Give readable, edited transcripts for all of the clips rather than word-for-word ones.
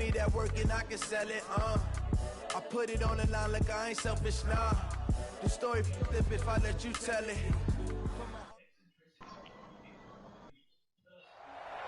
me that work and I can sell it, I put it on the line like I ain't selfish, nah. The story flip if I let you tell it.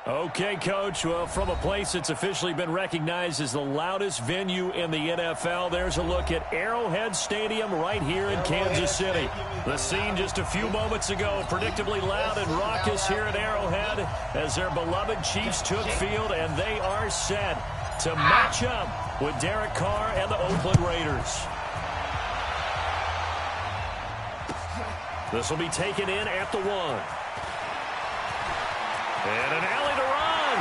Okay, Coach. Well, from a place that's officially been recognized as the loudest venue in the NFL, there's a look at Arrowhead Stadium right here in Kansas City. The scene just a few moments ago, predictably loud and raucous here at Arrowhead as their beloved Chiefs took field, and they are set to match up with Derek Carr and the Oakland Raiders. This will be taken in at the 1. And an alley to run.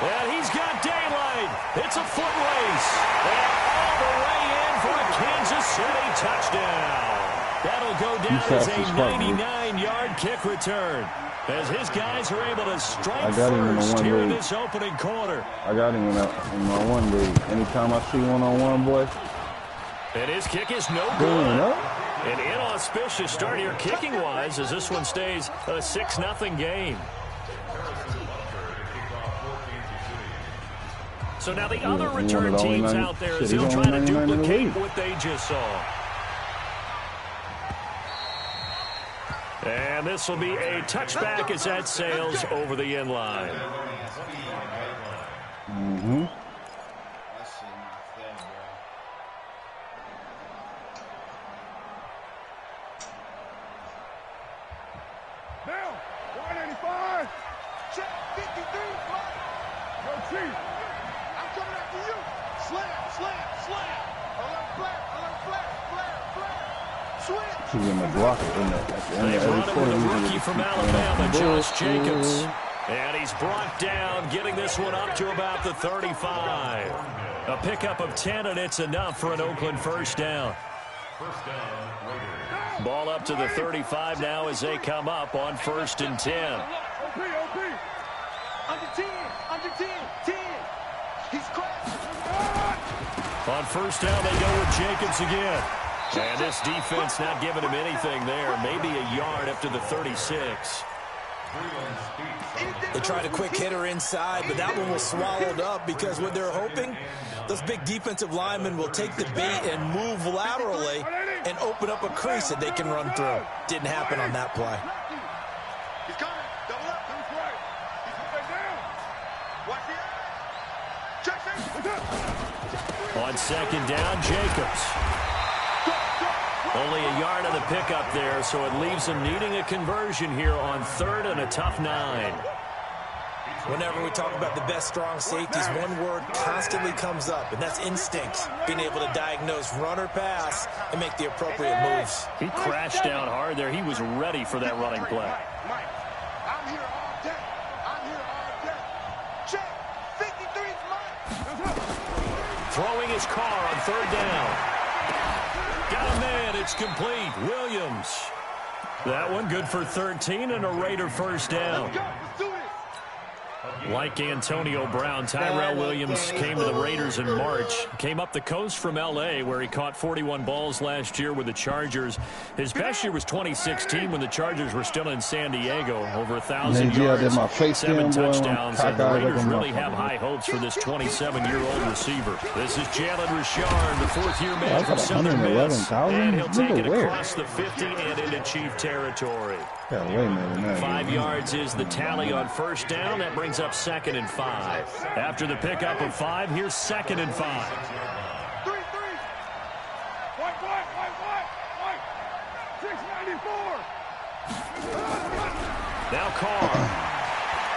And he's got daylight. It's a foot race. And all the way in for a Kansas City touchdown. That'll go down as a 99-yard kick return, as his guys are able to strike first here in this opening quarter. I got him in my one league. Anytime I see one-on-one, boy. And his kick is no good. An inauspicious start here kicking-wise as this one stays a 6-0 game. So now the other return teams out there as they'll try to duplicate what they just saw. And this will be a touchback as that sails over the end line. Mm-hmm. They brought him in the rookie from Alabama, Josh Jacobs. And he's brought down, getting this one up to about the 35. A pickup of 10, and it's enough for an Oakland first down. Ball up to the 35 now as they come up on 1st and 10. On 1st down, they go with Jacobs again. And this defense not giving him anything there. Maybe a yard up to the 36. They tried a quick hitter inside, but that one was swallowed up because what they're hoping, those big defensive linemen will take the bait and move laterally and open up a crease that they can run through. Didn't happen on that play. On 2nd down, Jacobs. Only a yard on the pickup there, so it leaves him needing a conversion here on 3rd and a tough 9. Whenever we talk about the best strong safeties, one word constantly comes up, and that's instinct. Being able to diagnose run or pass and make the appropriate moves. He crashed down hard there. He was ready for that running play. I'm here all day. I'm here all day. Check. 53's mine. Throwing his car on 3rd down. Got a man. It's complete. Williams. That one good for 13 and a Raider first down. Like Antonio Brown, Tyrell Williams came to the Raiders in March. Came up the coast from L.A., where he caught 41 balls last year with the Chargers. His best year was 2016 when the Chargers were still in San Diego. Over 1,000 yards, 7 touchdowns, and the Raiders really have high hopes for this 27-year-old receiver. This is Jalen Richard, the 4th-year man from Southern Miss. And he'll take it across the 50 and into Chief territory. 5 yards is the tally on 1st down. That brings up 2nd and 5. After the pickup of 5, here's 2nd and 5. 3-3. White. 694. Now Carr.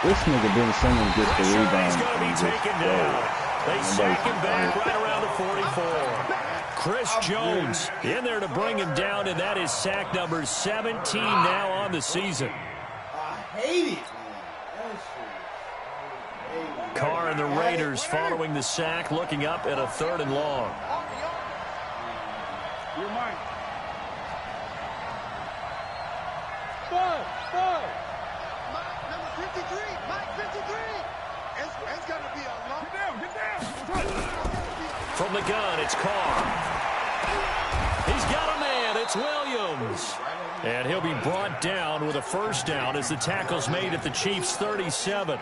This nigga Ben Simmons gets the rebound. He's going to be taken down. They sack him back right around the 44. Chris Jones in there to bring him down, and that is sack number 17 now on the season. I hate it. Carr and the Raiders following the sack, looking up at a 3rd and long. You're mine. Number 53. Mike 53. It's got to be a long. Get down. From the gun, it's Carr. He's got a man. It's Williams. And he'll be brought down with a first down as the tackle's made at the Chiefs' 37.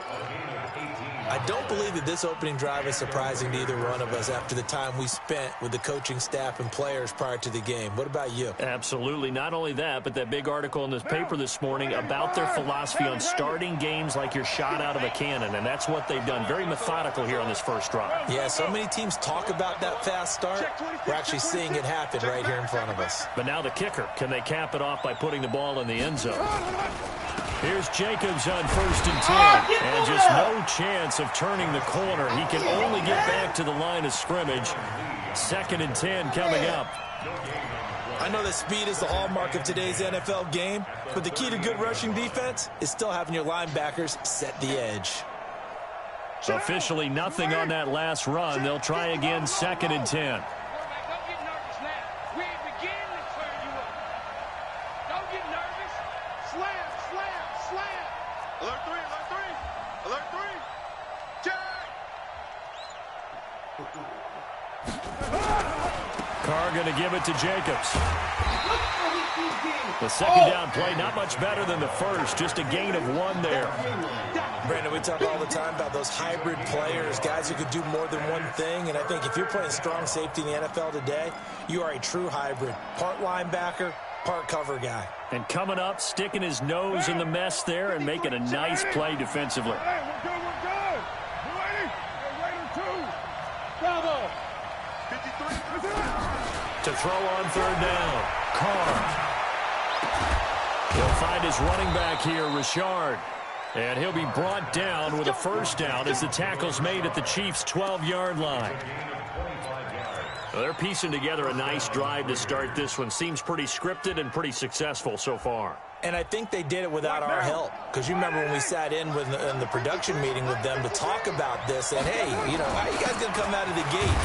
I I don't believe that this opening drive is surprising to either one of us after the time we spent with the coaching staff and players prior to the game. What about you? Absolutely. Not only that, but that big article in this paper this morning about their philosophy on starting games like you're shot out of a cannon, and that's what they've done. Very methodical here on this first drive. Yeah, so many teams talk about that fast start. We're actually seeing it happen right here in front of us. But now the kicker. Can they cap it off by putting the ball in the end zone? Here's Jacobs on 1st and 10. And just no chance of turning the corner. He can only get back to the line of scrimmage. 2nd and 10 coming up. I know that speed is the hallmark of today's NFL game, but the key to good rushing defense is still having your linebackers set the edge. Officially nothing on that last run. They'll try again 2nd and 10. Carr going to give it to Jacobs. The second down play, not much better than the first. Just a gain of 1 there. Brandon, we talk all the time about those hybrid players, guys who could do more than one thing. And I think if you're playing strong safety in the NFL today, you are a true hybrid. Part linebacker, part cover guy. And coming up, sticking his nose in the mess there and making a nice play defensively. Hey, we're good, we're good. We're ready. Hey, Raider 2. Bravo. 53. To throw on 3rd down. Carr. He'll find his running back here, Richard. And he'll be brought down with a 1st down as the tackle's made at the Chiefs' 12-yard line. Well, they're piecing together a nice drive to start this one. Seems pretty scripted and pretty successful so far. And I think they did it without our help. Because you remember when we sat in the production meeting with them to talk about this, and hey, you know, how you guys going to come out of the gate?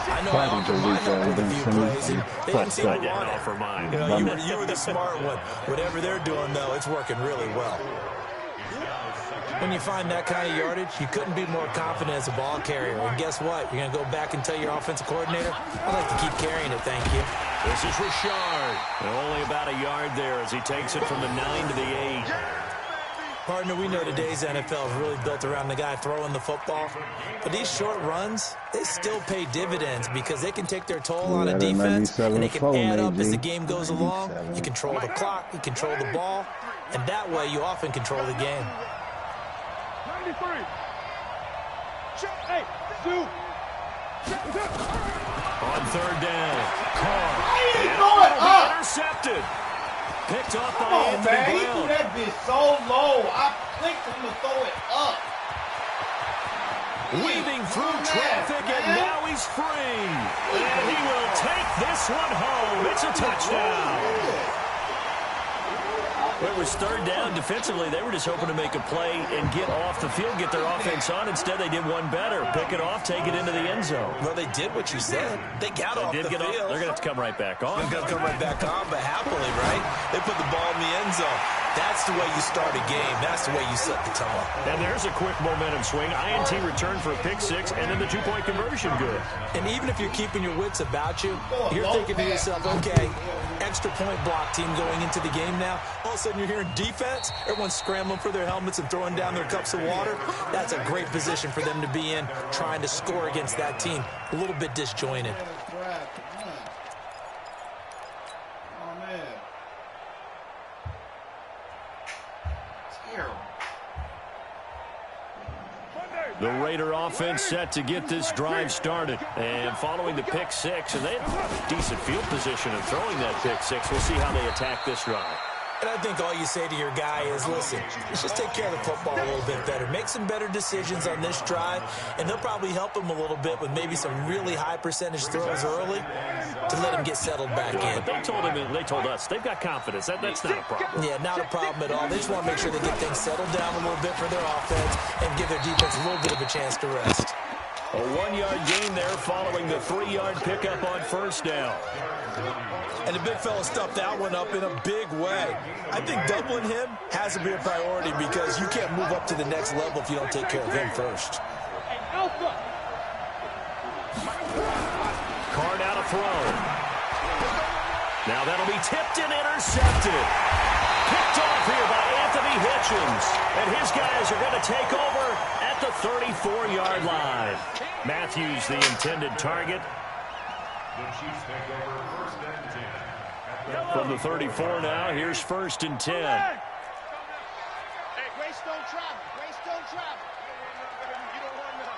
I know I offered my help with a few plays, and they didn't seem to want it. For mine. You know, you were the smart one. Whatever they're doing, though, it's working really well. When you find that kind of yardage, you couldn't be more confident as a ball carrier. And guess what? You're going to go back and tell your offensive coordinator, I'd like to keep carrying it, thank you. This is Richard. And only about a yard there as he takes it from the 9 to the 8. Partner, we know today's NFL is really built around the guy throwing the football. But these short runs, they still pay dividends because they can take their toll on a defense, and they can add up as the game goes along. You control the clock, you control the ball, and that way you often control the game. 93. Hey, Sue. On 3rd down, Carr. Intercepted. Picked off by Anthony man. Brown. He threw that bitch so low. I clicked him to throw it up. Weaving through traffic, and now he's free. And he will take this one home. It's a touchdown. Well, it was 3rd down. Defensively, they were just hoping to make a play and get off the field, get their offense on. Instead, they did one better. Pick it off, take it into the end zone. Well, they did what you said. They got off the field. They're going to have to come right back on. They're going to come right back on, but happily, right? They put the ball in the end zone. That's the way you start a game. That's the way you set the tone. And there's a quick momentum swing. INT returned for a pick 6, and then the 2-point conversion good. And even if you're keeping your wits about you, you're thinking to yourself, okay, extra point block team going into the game now. All of a sudden you're hearing defense. Everyone's scrambling for their helmets and throwing down their cups of water. That's a great position for them to be in, trying to score against that team. A little bit disjointed. The Raider offense set to get this drive started. And following the pick 6, and they have decent field position in throwing that pick 6. We'll see how they attack this drive. And I think all you say to your guy is, listen, let's just take care of the football a little bit better. Make some better decisions on this drive, and they'll probably help him a little bit with maybe some really high percentage throws early to let him get settled back in. But they told us they've got confidence. That's not a problem. Yeah, not a problem at all. They just want to make sure they get things settled down a little bit for their offense and give their defense a little bit of a chance to rest. A 1-yard gain there following the 3-yard pickup on 1st down. And the big fella stuffed that one up in a big way. I think doubling him has to be a priority because you can't move up to the next level if you don't take care of him first. Carr out of throw. Now that'll be tipped and intercepted. Picked off here by Anthony Hitchens. And his guys are going to take over at the 34-yard line. Matthews, the intended target. From the 34 now, here's 1st and 10. Hey, Grace don't travel. Grace don't travel. You don't want to.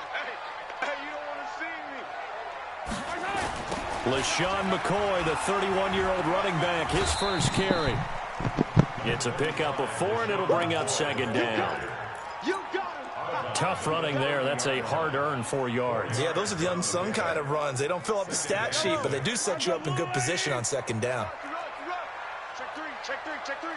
Hey, you don't want to see me. LaShawn McCoy, the 31-year-old running back, his first carry. It's a pickup of 4, and it'll bring up 2nd down. Tough running there. That's a hard-earned 4 yards. Yeah, those are the unsung kind of runs. They don't fill up the stat sheet, but they do set you up in good position on 2nd down. Check three.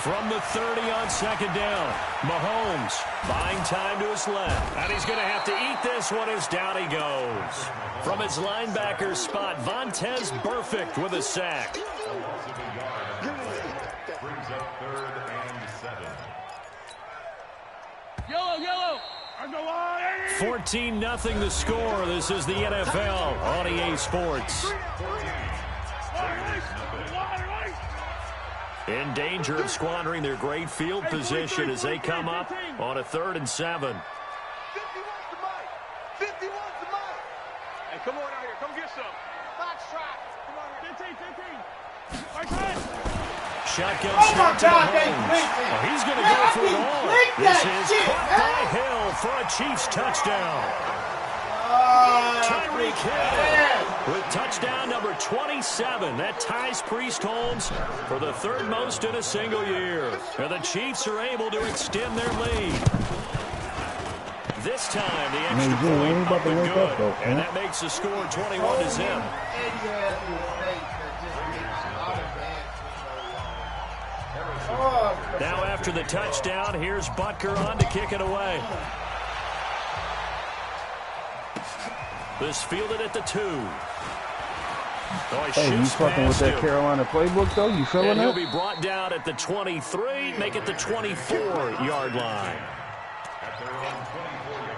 From the 30 on 2nd down, Mahomes buying time to his left. And he's going to have to eat this one as down he goes. From his linebacker spot, Vontaze Burfict with a sack. Brings up 3rd and 7. Yellow. On the line. 14-0 the score. This is the NFL on EA Sports. In danger of squandering their great field position as they come up on a 3rd and 7. 51's the mic. Hey, come on out here. Come get some. Box trap. Come on here. 15. Shotgun snap to Mahomes. Well, he's going to go for it all. This is caught by Hill for a Chiefs touchdown. Tyreek Hill with touchdown number 27. That ties Priest Holmes for the 3rd most in a single year. And the Chiefs are able to extend their lead. This time, the extra point up and good. And that makes the score 21-0. Now after the touchdown, here's Butker on to kick it away. This fielded at the 2. Hey, you fucking with that Carolina playbook, though? You feeling and it? He'll be brought down at the 23, make it the 24-yard line.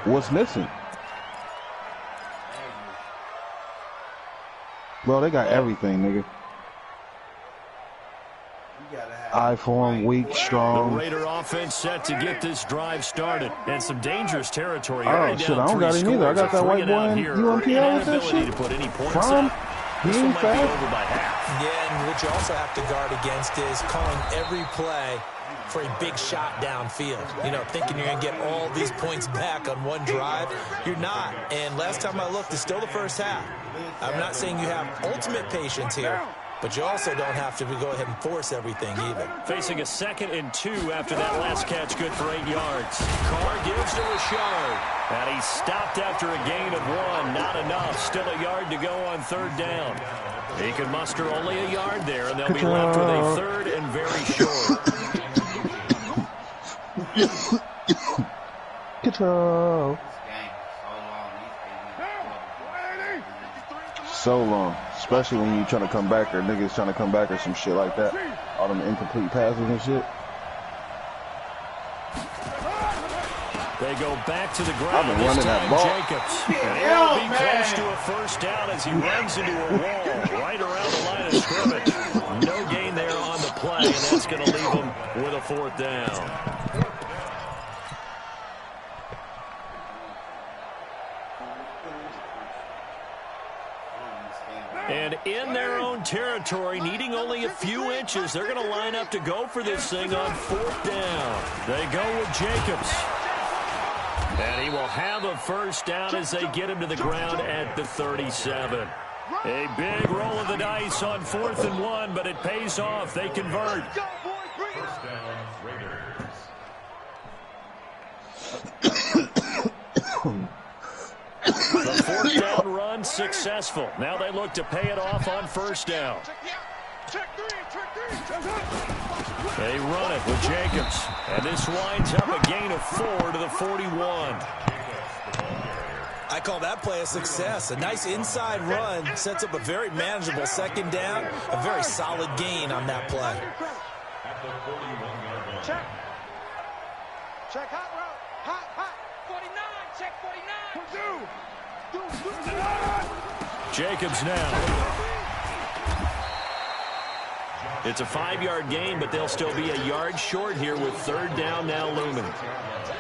What's missing? Well, they got everything, nigga. Eye form, weak, strong. The Raider offense set to get this drive started. And some dangerous territory. Oh, shit, I don't got him either. I got that white boy in UMPL with that shit. To put any points From? up. He This one ain't might be fast. over by half. Yeah, and what you also have to guard against is calling every play for a big shot downfield. You know, thinking you're going to get all these points back on one drive. You're not. And last time I looked, it's still the first half. I'm not saying you have ultimate patience here, but you also don't have to go ahead and force everything either. Facing a 2nd and 2 after that last catch, good for 8 yards. Carr gives to Rashard. And he's stopped after a gain of 1. Not enough. Still a yard to go on 3rd down. He can muster only a yard there, and they'll be left with a 3rd and very short. Control. So long. Especially when you're trying to come back or niggas trying to come back or some shit like that. All them incomplete passes and shit. They go back to the ground. I've been running that ball. Jacobs. And he'll be close to a 1st down as he runs into a wall right around the line of scrimmage. No gain there on the play, and that's going to leave him with a 4th down. And in their own territory, needing only a few inches, they're going to line up to go for this thing on 4th down. They go with Jacobs. And he will have a 1st down as they get him to the ground at the 37. A big roll of the dice on 4th and 1, but it pays off. They convert. First down, Raiders. The 4th down run successful. Now they look to pay it off on 1st down. They run it with Jacobs. And this winds up a gain of 4 to the 41. I call that play a success. A nice inside run sets up a very manageable 2nd down. A very solid gain on that play. At the 41-yard line. Check. Check hot route. Hot. 49. Check 49. Jacobs now. It's a 5-yard gain, but they'll still be a yard short here with 3rd down now looming.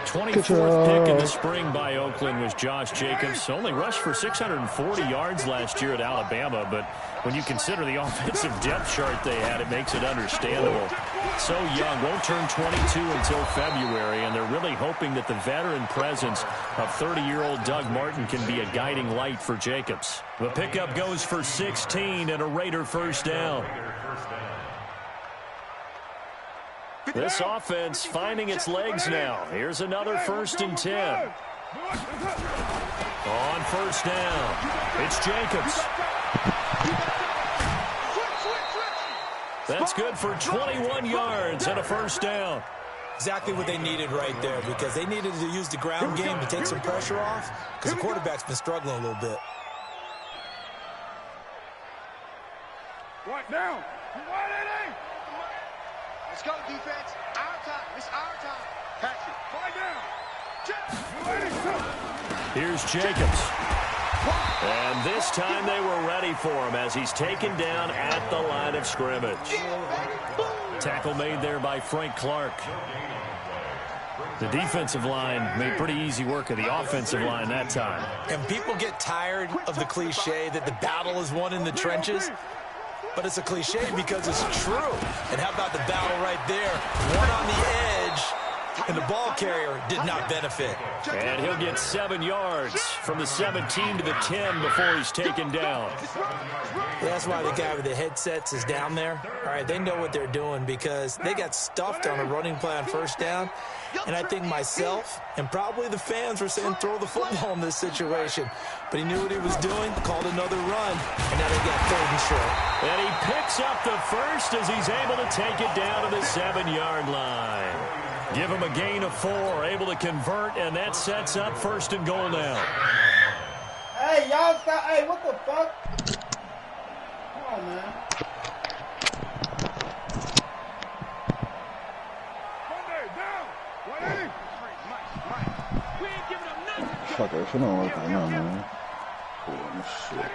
24th pick in the spring by Oakland was Josh Jacobs. Only rushed for 640 yards last year at Alabama, but when you consider the offensive depth chart they had, it makes it understandable. So young, won't turn 22 until February, and they're really hoping that the veteran presence of 30-year-old Doug Martin can be a guiding light for Jacobs. The pickup goes for 16 and a Raider first down. This offense finding its legs now. Here's another 1st and 10. On 1st down, it's Jacobs. That's good for 21 yards and a 1st down. Exactly what they needed right there, because they needed to use the ground game to take some pressure off, because the quarterback's been struggling a little bit. Right now. Let's go, defense. Our time. It's our time. Catch it. Right now. Here's Jacobs. And this time they were ready for him as he's taken down at the line of scrimmage. Tackle made there by Frank Clark. The defensive line made pretty easy work of the offensive line that time. And people get tired of the cliche that the battle is won in the trenches. But it's a cliche because it's true. And how about the battle right there? One on the edge, and the ball carrier did not benefit. And he'll get 7 yards from the 17 to the 10 before he's taken down. That's why the guy with the headsets is down there. All right, they know what they're doing because they got stuffed on a running play on 1st down. And I think myself and probably the fans were saying throw the football in this situation. But he knew what he was doing, called another run, and now they got 3rd and short. And he picks up the 1st as he's able to take it down to the 7-yard line. Give him a gain of 4, able to convert, and that sets up 1st and goal now. Hey, y'all stop. Hey, what the fuck? Come on, man. Fuck it, if it don't work right now, man. Cool, shit.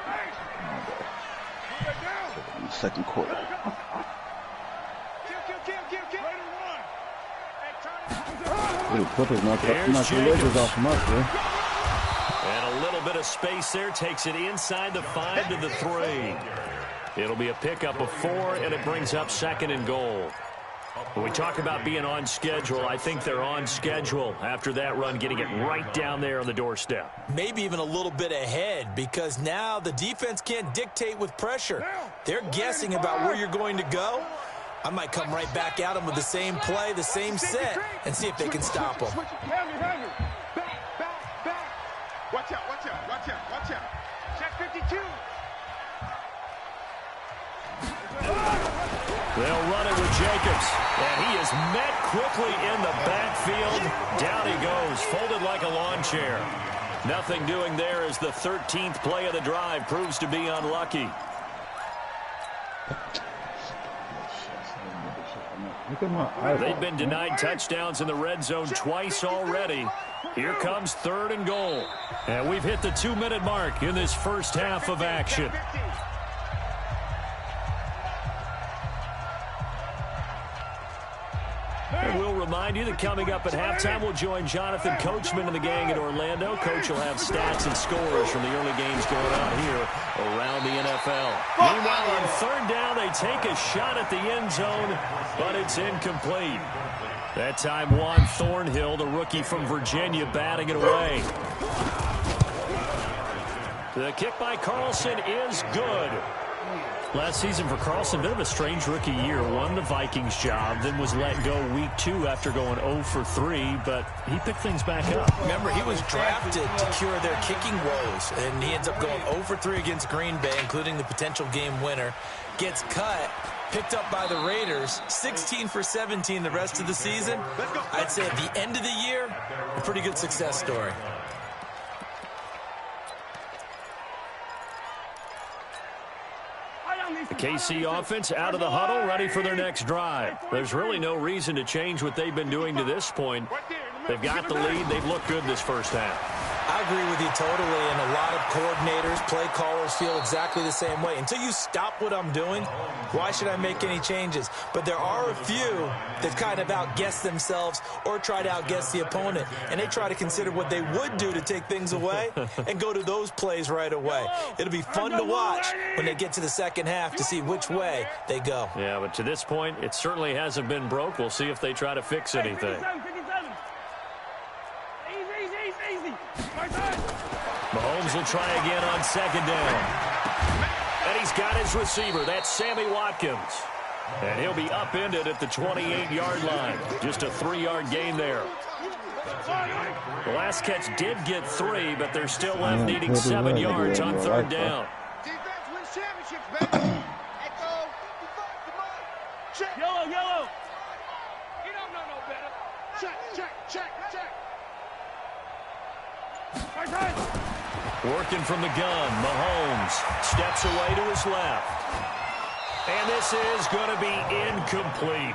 In the 2nd quarter. Dude, Clippers knocked the ledges off him up, bro. And a little bit of space there takes it inside the 5 to the 3. It'll be a pickup of 4, and it brings up 2nd and goal. When we talk about being on schedule, I think they're on schedule after that run, getting it right down there on the doorstep. Maybe even a little bit ahead, because now the defense can't dictate with pressure. They're guessing about where you're going to go. I might come right back at them with the same play, the same set, and see if they can stop them. Watch out, watch out, watch out, watch out. Check 52. They'll run it with Jacobs, and he is met quickly in the backfield. Down he goes, folded like a lawn chair. Nothing doing there as the 13th play of the drive proves to be unlucky. They've been denied touchdowns in the red zone twice already. Here comes 3rd and goal. And we've hit the 2-minute mark in this first half of action. And we'll remind you that coming up at halftime, we'll join Jonathan Coachman and the gang at Orlando. Coach will have stats and scores from the early games going on here around the NFL. Meanwhile, on 3rd down, they take a shot at the end zone, but it's incomplete. That time, Juan Thornhill, the rookie from Virginia, batting it away. The kick by Carlson is good. Last season for Carlson, bit of a strange rookie year. Won the Vikings job, then was let go week 2 after going 0 for 3, but he picked things back up. Remember, he was drafted to cure their kicking woes, and he ends up going 0 for 3 against Green Bay, including the potential game winner. Gets cut, picked up by the Raiders, 16 for 17 the rest of the season. I'd say at the end of the year, a pretty good success story. The KC offense out of the huddle, ready for their next drive. There's really no reason to change what they've been doing to this point. They've got the lead. They've looked good this first half. I agree with you totally, and a lot of coordinators, play callers feel exactly the same way. Until you stop what I'm doing, why should I make any changes? But there are a few that kind of outguess themselves or try to outguess the opponent, and they try to consider what they would do to take things away and go to those plays right away. It'll be fun to watch when they get to the second half to see which way they go. Yeah, but to this point, it certainly hasn't been broke. We'll see if they try to fix anything. Mahomes will try again on second down. And he's got his receiver. That's Sammy Watkins. And he'll be upended at the 28-yard line. Just a 3-yard gain there. The last catch did get 3, but they're still left needing 7 yards on third down. Defense wins championships, baby. Echo. Check. Yellow. You don't know no better. Check. Working from the gun, Mahomes steps away to his left. And this is going to be incomplete.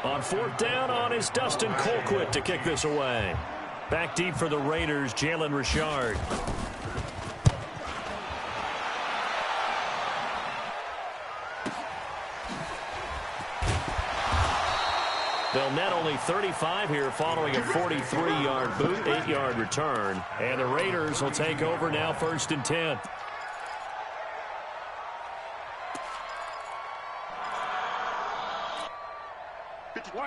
On fourth down on is Dustin Colquitt to kick this away. Back deep for the Raiders, Jalen Richard. They'll net only 35 here following a 43-yard boot, 8-yard return. And the Raiders will take over now 1st and 10.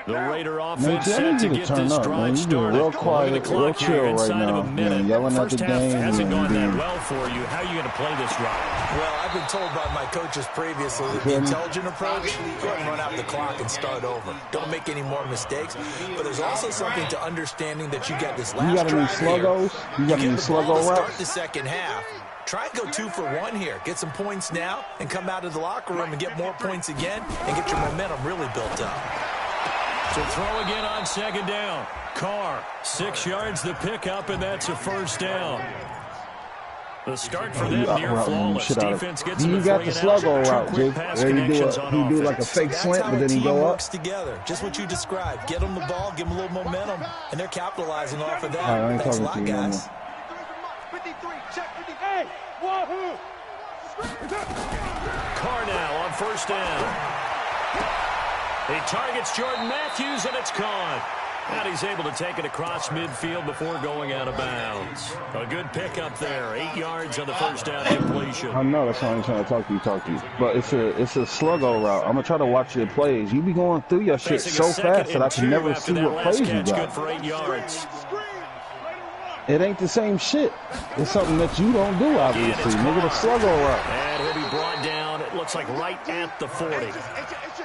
The Raider offense set to get this drive started. Real quiet, real chill right now. Yelling at the game. Hasn't gone that well for you. How are you going to play this drive? Well, I've been told by my coaches previously that the intelligent approach, go ahead and run out the clock and start over. Don't make any more mistakes. But there's also something to understanding that you got this last drive here. You got any sluggo routes? Start the second half. Try and go 2 for 1 here. Get some points now and come out of the locker room and get more points again and get your momentum really built up. To throw again on second down. Carr, 6 yards the pickup, and that's a 1st down. The start for them near flawless. Defense gets them to 3 and out. Route, Quick pass connections on offense. He do like a fake slant, but then he go up. Works together. Just what you described. Get them the ball, give them a little momentum, and they're capitalizing off of that. Thanks a lot, guys. 53, check 50. Hey, wahoo! Carr now on 1st down. He targets Jordan Matthews, and it's caught. And he's able to take it across midfield before going out of bounds. A good pickup there. 8 yards on the 1st down completion. I know that's why I'm trying to talk to you. But it's a sluggo route. I'm going to try to watch your plays. You be going through your shit so fast that I can never see what plays you got. Good for 8 yards. It ain't the same shit. It's something that you don't do, obviously. Nigga, the sluggo route. And he'll be brought down, it looks like right at the 40.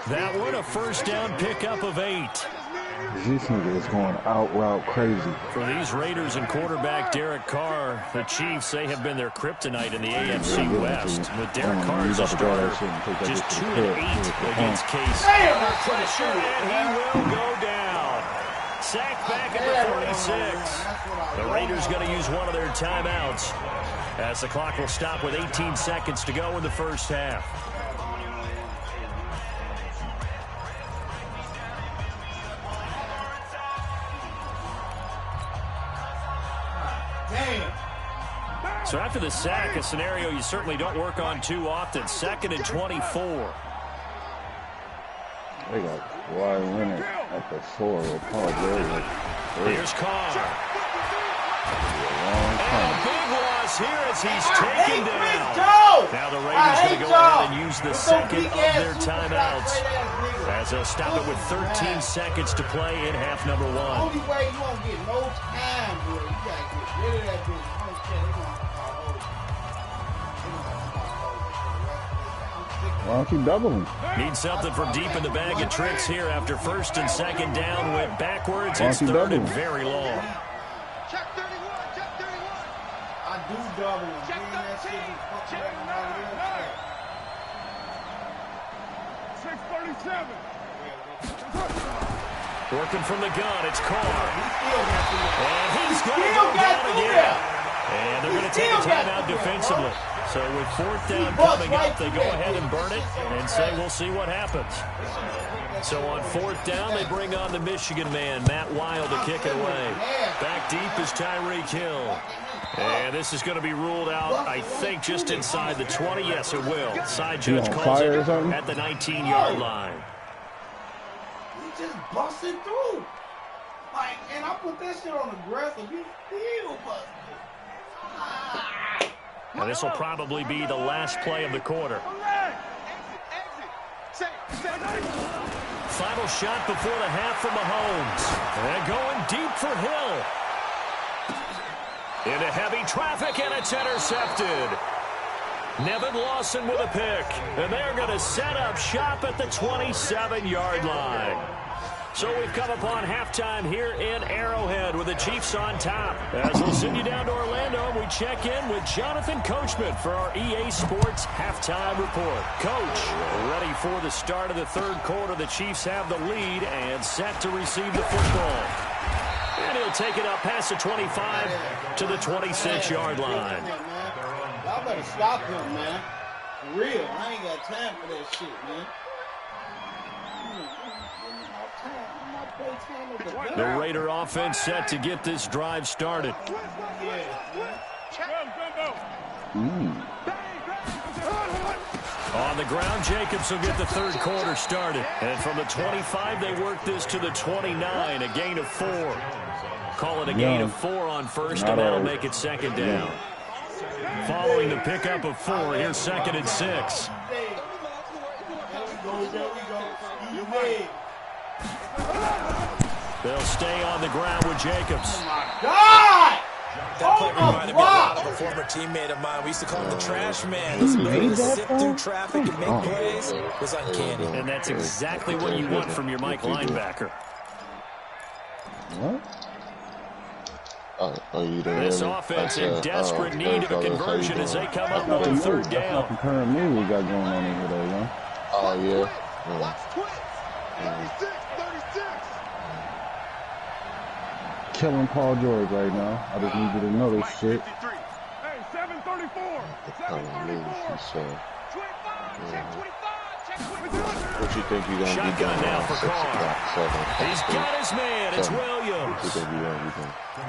That one, a 1st down pickup of 8. This nigga is going out route crazy. For these Raiders and quarterback Derek Carr, the Chiefs, they have been their kryptonite in the AFC West. With Derek Carr as a starter, just 2-8 against KC. Under pressure, and he will go down. Sacked back at the 46. The Raiders going to use one of their timeouts as the clock will stop with 18 seconds to go in the 1st half. So after the sack, a scenario you certainly don't work on too often. 2nd and 24. They got wide winner at the 4. Here's Carr. And a big loss here as he's taken down. Now the Raiders going to go ahead and use the second of their timeouts as they'll stop it with 13 seconds to play in half number 1. The only way you won't get no time, boy, you got to get rid of that bitch. Why don't you double him? Need something from deep in the bag of tricks here after 1st and 2nd down. Went backwards. It's 3rd and very long. Check 31, check 31. I do double him. Check 13. Check 637. Working from the gun, it's Carr. And he's going to go down again. And they're going to take a timeout defensively. So with 4th down coming up, they go ahead and burn it and say we'll see what happens. So on 4th down, they bring on the Michigan man, Matt Wild, to kick it away. Back deep is Tyreek Hill. And this is going to be ruled out, I think, just inside the 20. Yes, it will. Side judge calls it at the 19-yard line. He just busted through. Like, and I put that shit on aggressive. He still busted. And this will probably be the last play of the quarter. Final shot before the half from Mahomes. And going deep for Hill. Into heavy traffic, and it's intercepted. Nevin Lawson with a pick. And they're going to set up shop at the 27-yard line. So we've come upon halftime here in Arrowhead with the Chiefs on top. As we'll send you down to Orlando, we check in with Jonathan Coachman for our EA Sports Halftime Report. Coach, ready for the start of the 3rd quarter. The Chiefs have the lead and set to receive the football. And he'll take it up past the 25 to the 26-yard line. Y'all better stop him, man. For real. I ain't got time for that shit, man. The Raider offense set to get this drive started. On the ground, Jacobs will get the 3rd quarter started. And from the 25, they work this to the 29, a gain of 4. Call it a gain of 4 on 1st, and that'll make it 2nd down. Following the pickup of 4, here's 2nd and 6. They'll stay on the ground with Jacobs. Oh my God! That play reminded me a lot of a former teammate of mine. We used to call him the trash man. His ability to sift through traffic and make plays was uncanny. And that's exactly what you want from your Mike linebacker. What? This offense in desperate need of a conversion as they come up on 3rd down. That's not the current move we got going on over there, man. Oh, yeah. Killing Paul George right now. I just need you to know this shit. Hey, 734. What you think you're going to be Shotgun doing now now for Carr. He's got his man. It's Williams.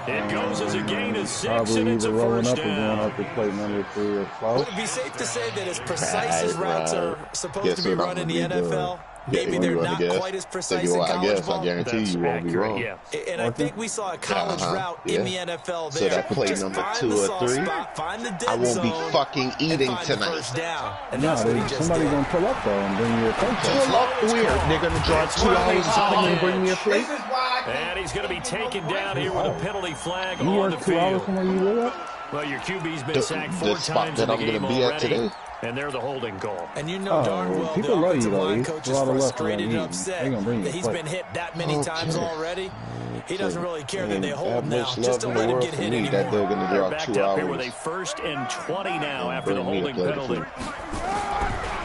It goes as a gain of 6, and it's a first down. Up to plate number 3 or 4. Would it be safe to say that as precise as routes are supposed to be run in the NFL, maybe they're not quite as precise in college ball? I guarantee you won't be wrong. Yeah. And I think we saw a college route in the NFL there. So that play just number find 2 the or soft 3, spot, find the dead I won't be zone, fucking eating and find the tonight. first down. And No, that's what he just somebody did. gonna pull up though and bring you a plate. Pull up where? They're going to drive 2 hours to come and bring me a plate? This is why I And he's going to be taken down here with a penalty flag You on the work 2 hours field. from where you live at? Well, your QB's been sacked 4 The spot times in that the I'm game going to be at already, today. and they're the holding call. And you know darn well the people love you, offensive though. line He's coach a is lot of love for frustrated him. and upset They gonna bring you that a he's plate. been hit that many times already. He doesn't really care that they That hold now. much Just love don't in the let him world get for hit me that they're anymore. going to They're drive backed 2 up here with a hours. 1st and 20 now after the Bring me a holding plate, penalty. too.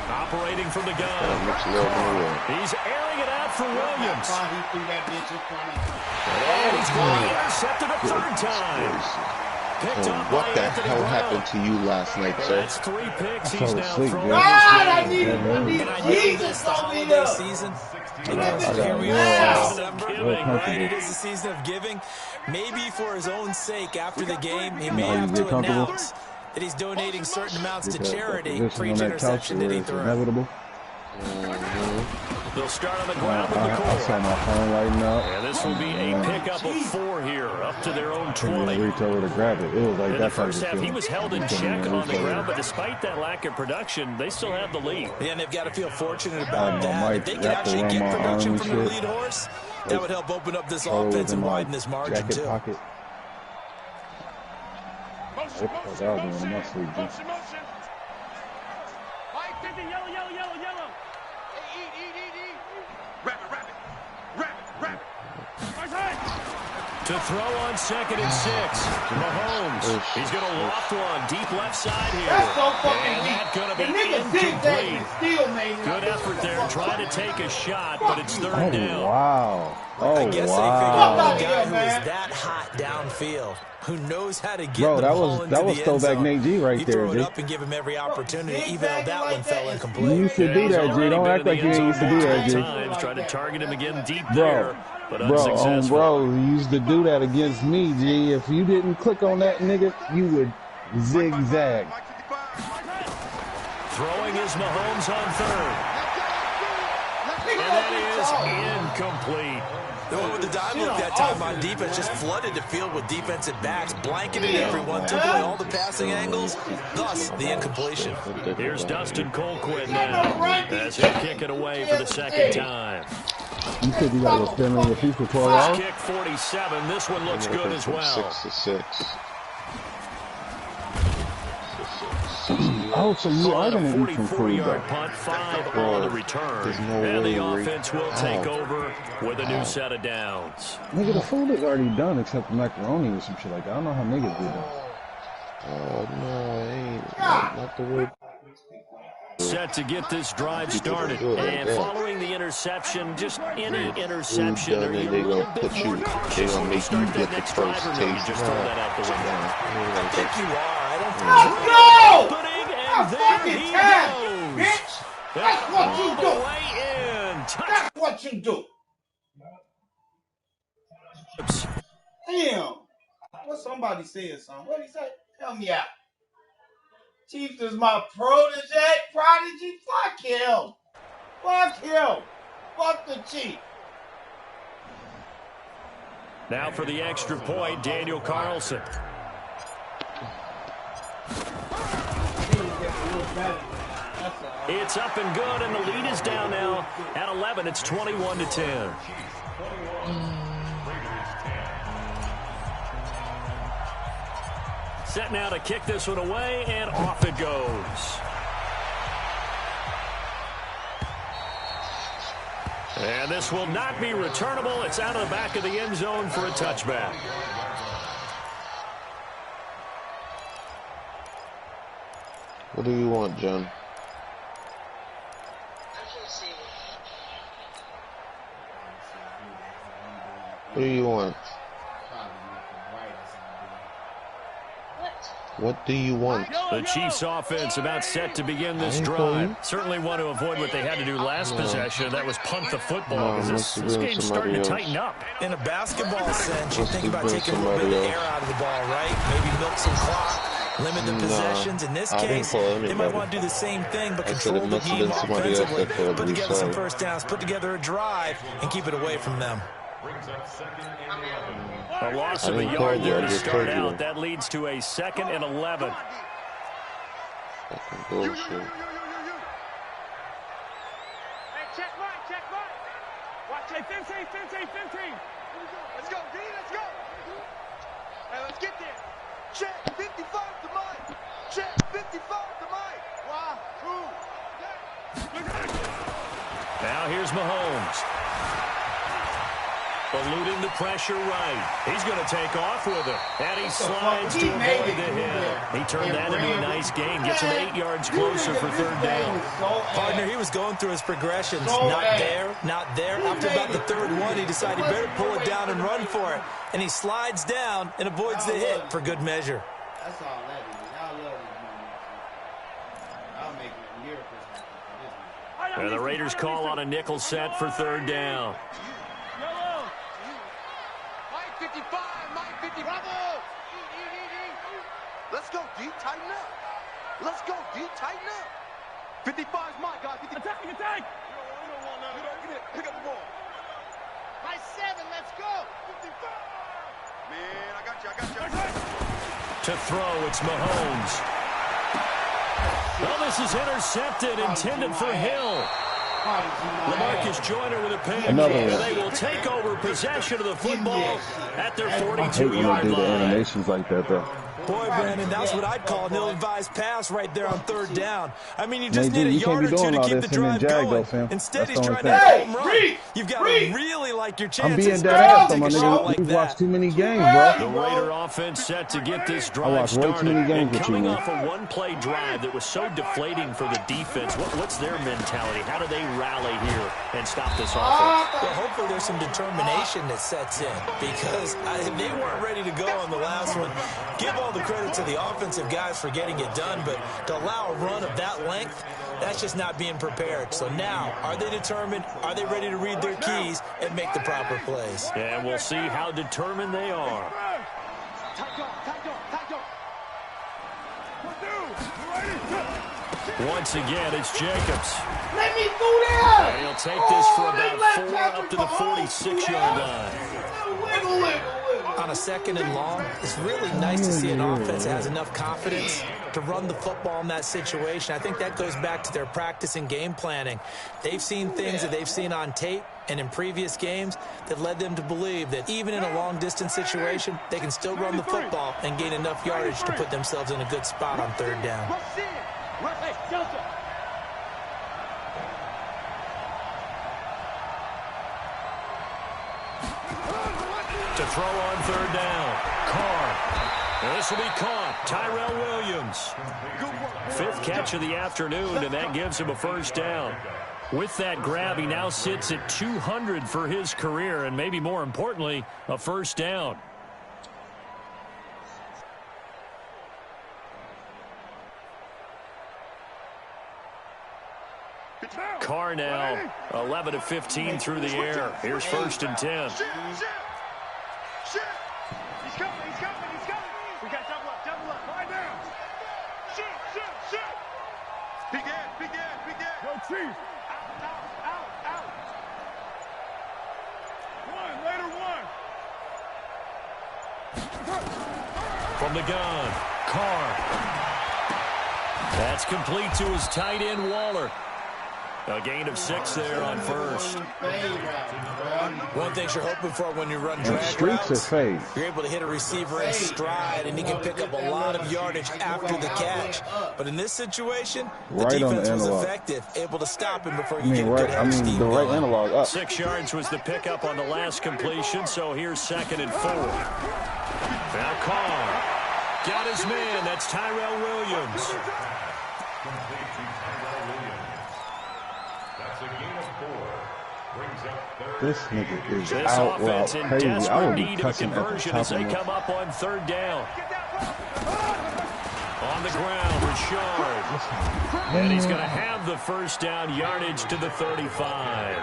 Operating from the That gun. much love in the world. He's airing it out for Williams. he threw that bitch in front of him. And he's going to be intercepted a 3rd time. Picked up What by the Anthony hell Brown. happened to you last night, Well, sir? that's 3 picks. He's fell now asleep, thrown man. God, I his need And I know Jesus this the on me holiday up. season because I here got we no are in idea. December, Giving, right? It is the season of giving. Maybe for his own sake, after the game, he may No, you have get to comfortable. announce that he's donating certain amounts to Get that charity position for on each that couch interception that where he it's threw. inevitable. They'll start on the ground with the I saw core. my phone lighting up. And this will be a pickup of 4 here, up to their own Couldn't 20. reach over to grab it. It was like In the that type of first half, shit. he was held in check on the ground, but despite that lack of production, they still have the lead. And they've got to feel fortunate about that. might If they can wrap actually around get my production arm from and their shit. lead horse, that would help open up this Throw it offense in and my widen this margin, jacket too. pocket. Motion, I was motion, doing my sleep, dude. motion, motion. Mike, 50, yellow, yellow, yellow, yellow. Hey, eat. Wrap it. To throw on 2nd and 6. Mahomes. He's going to loft one deep left side here. That's so fucking and weak. that's going to The be nigga incomplete. still made it. Good effort there, trying to take a shot, but it's 3rd down. Wow. Oh, I guess wow. they figured a guy who is that hot downfield, who knows how to get the ball into the end throwback zone. Nate G right you there, throw it G. up and give him every opportunity, even though that one fell incomplete. You used to do that, G. Don't act like you ain't used to do that, G. Try to target him again deep there, but Bro, unsuccessful. you used to do that against me, G. If you didn't click on that nigga, you would zigzag. Throwing is Mahomes on 3rd. And that is incomplete. The one with the dive look that time on defense just flooded the field with defensive backs, blanketed everyone, took away all the passing angles, thus the incompletion. Here's Dustin Colquitt now as he'll kick it away for the 2nd time. You said you got to spend on your feet for 12 First hours? kick 47. This one looks good as well. 6-6. Oh, so you are going to eat some food, though. 44-yard punt, 5 on the return. And the offense will take over with a new set of downs. Nigga, the food is already done except the macaroni or some shit like that. I don't know how niggas do that. No, it ain't. Not the way. Set to get this drive started. And following the interception, just any interception, are you a little bit more cautious when you start that next drive, or maybe just throw that out the window? I think you are. I don't think Let's go! Opening, and That's there fucking he time, goes. bitch! That's what you do! Way in. That's what you do! Damn! What somebody said something. What did he say? Help me out. Chiefs is my prodigy. Fuck him. Fuck him. Fuck the Chief. Now for the extra point, Daniel Carlson. It's up and good, and the lead is down now at 11. It's 21-10. Set now to kick this one away, and off it goes. And this will not be returnable. It's out of the back of the end zone for a touchback. What do you want, John? What do you want? What do you want? The Chiefs offense about set to begin this drive. Certainly want to avoid what they had to do last possession. That was punt the football, because this game's starting to tighten up. In a basketball sense, you think about taking a little bit of air out of the ball, right? Maybe milk some clock, limit the possessions. In this case, they might want to do the same thing, but control the game offensively, put together some first downs, put together a drive, and keep it away from them. A loss of a yard there to start out. That leads to a 2nd and 11. Fucking bullshit. Hey, check mine. Watch it. 15. Let's go, D, let's go. Hey, let's get there. Check 55 to mine. Check 55 to mine. 1, 2. Now here's Mahomes. Eluding the pressure right. He's going to take off with it. And he slides to avoid the hit. He turned that into a nice gain. Gets him 8 yards closer for 3rd down. Partner, he was going through his progressions. Not there. After about the 3rd one, he decided he better pull it down and run for it. And he slides down and avoids the hit for good measure. That's all that is. Y'all love this moment. I'll make miracles happen. And the Raiders call on a nickel set for 3rd down. Mike 55. Bravo. Let's go, D. Tighten up. Let's go, D. Tighten up. 55's my guy. Attack. You don't want none. Pick up the ball. My 7. Let's go. 55. Man, I got you. To throw, it's Mahomes. Well, this is intercepted, intended for Hill. LaMarcus Joyner with a pancake. They will take over possession of the football at their 42-yard line. I hate when they do the animations like that, though. Boy, Brandon, that's what I'd call an ill-advised pass right there on third down. I mean, you just need a yard or two to keep the drive going. Instead, he's trying to hit a home run. You've got to really like your chances. I'm being dead ass, my nigga. Like We've watched too many games, bro. The Raider offense set to get this drive started. And coming off a one-play drive that was so deflating for the defense, what's their mentality? How do they rally here and stop this offense? Well, hopefully there's some determination that sets in, because they weren't ready to go on the last one. Give all the credit to the offensive guys for getting it done, but to allow a run of that length, that's just not being prepared. So now, are they determined? Are they ready to read their keys and make the proper plays? And we'll see how determined they are. Once again, it's Jacobs. Let me through there. And he'll take this for about 4 up to the 46-yard line. On a second and long, it's really nice to see an offense that has enough confidence to run the football in that situation. I think that goes back to their practice and game planning. They've seen things that they've seen on tape and in previous games that led them to believe that even in a long-distance situation, they can still run the football and gain enough yardage to put themselves in a good spot on third down. To throw on third down, Carr. This will be caught. Tyrell Williams. 5th catch of the afternoon, and that gives him a first down. With that grab, he now sits at 200 for his career, and maybe more importantly, a first down. Carr now 11 of 15 through the air. Here's 1st and 10. He's coming. We got double up. Lie down. Shoot. Begin. Go Chief. Out. Later one. From the gun, Carr. That's complete to his tight end, Waller. A gain of 6 there on first. One thing you're hoping for when you run drag routes, you're able to hit a receiver in stride, and he can pick up a lot of yardage after the catch. But in this situation, the defense was effective, able to stop him before you get a good head of steam going. 6 yards was the pickup on the last completion, so here's 2nd and 4. Now Carr got his man. That's Tyrell Williams. This nigga is this out offense in crazy. desperate need of a conversion as they come up on third down. On the ground, Richard. And he's going to have the first down, yardage to the 35.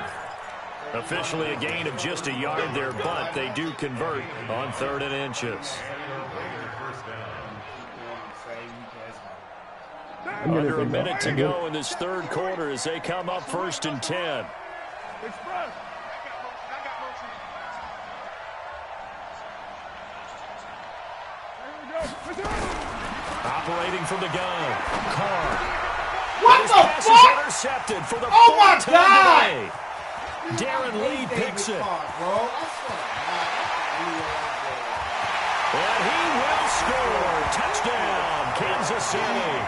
Officially a gain of just a yard there, but they do convert on 3rd and inches. Under a minute to go in this third quarter as they come up 1st and 10. Operating from the gun, Carr. What his the pass fuck? is intercepted for the fourth time today. Darren Lee picks it. And he will score. Touchdown, Kansas City.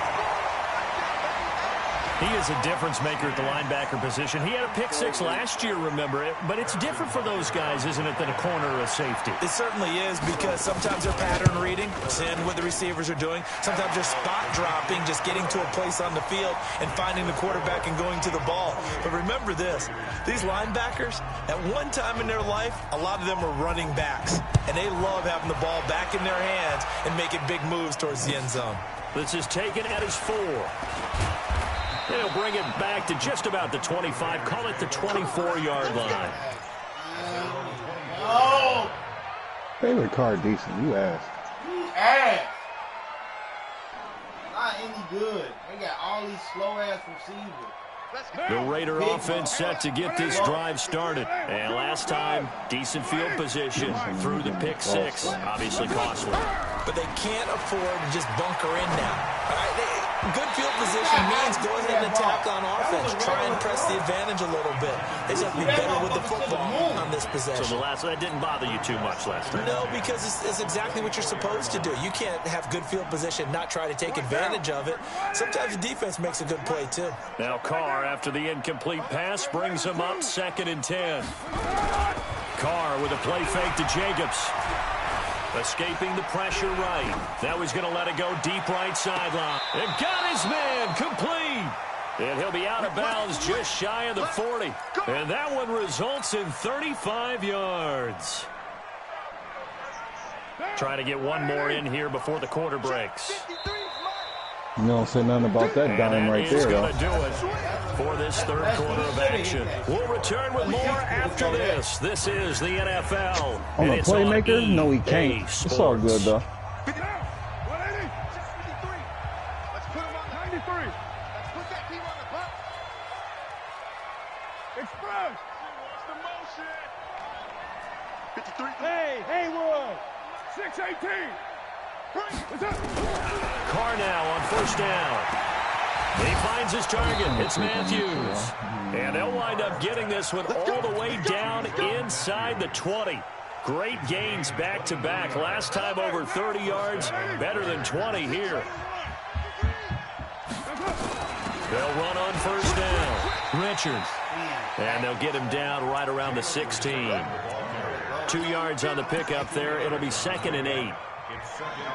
He is a difference maker at the linebacker position. He had a pick 6 last year, remember it. But it's different for those guys, isn't it, than a corner or a safety? It certainly is, because sometimes they're pattern reading, seeing what the receivers are doing. Sometimes they're spot dropping, just getting to a place on the field and finding the quarterback and going to the ball. But remember this, these linebackers, at one time in their life, a lot of them were running backs. And they love having the ball back in their hands and making big moves towards the end zone. This is taken at his 4. They'll bring it back to just about the 25. Call it the 24-yard line. Oh! Favorite card decent. You asked. Not any good. They got all these slow-ass receivers. The Raider offense set to get this drive started. And last time, decent field position through the pick 6. Obviously costly. But they can't afford to just bunker in now. All right? Good field position means go ahead and attack on offense. Try and press the advantage a little bit. They just have to be better with the football on this possession. So that didn't bother you too much last time? No, because it's exactly what you're supposed to do. You can't have good field position, not try to take advantage of it. Sometimes the defense makes a good play, too. Now Carr, after the incomplete pass, brings him up 2nd and 10. Carr with a play fake to Jacobs. Escaping the pressure right. Now he's going to let it go deep right sideline. And got his man complete. And he'll be out of bounds just shy of the 40. And that one results in 35 yards. Trying to get one more in here before the quarter breaks. You don't say nothing about that dime right there, though. Going to do it for this 3rd quarter of action. We'll return with more after this. This is the NFL. On a playmaker? No, he can't. It's all good, though. Hey, Haywood, 618. Carr now on 1st down. He finds his target. It's Matthews. And they'll wind up getting this one all the way down inside the 20. Great gains back-to-back. Last time over 30 yards. Better than 20 here. They'll run on 1st down. Richards. And they'll get him down right around the 16. 2 yards on the pickup there. It'll be 2nd and 8.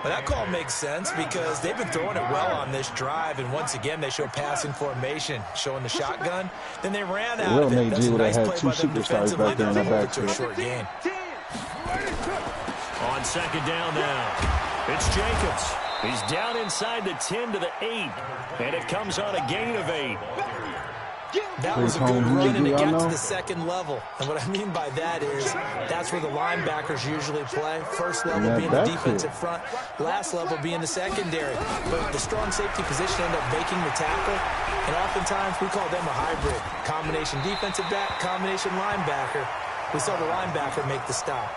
Well, that call makes sense because they've been throwing it well on this drive, and once again they show passing formation, showing the shotgun. Then they ran out of it. That's a nice play by them defensively. They're over to a short gain. On 2nd down now, it's Jacobs. He's down inside the 10 to the 8, and it comes on a gain of 8. That was a good run, and it got to the 2nd level. And what I mean by that is that's where the linebackers usually play. First level being the defensive front, last level being the secondary. But the strong safety position end up making the tackle, and oftentimes we call them a hybrid. Combination defensive back, combination linebacker. We saw the linebacker make the stop.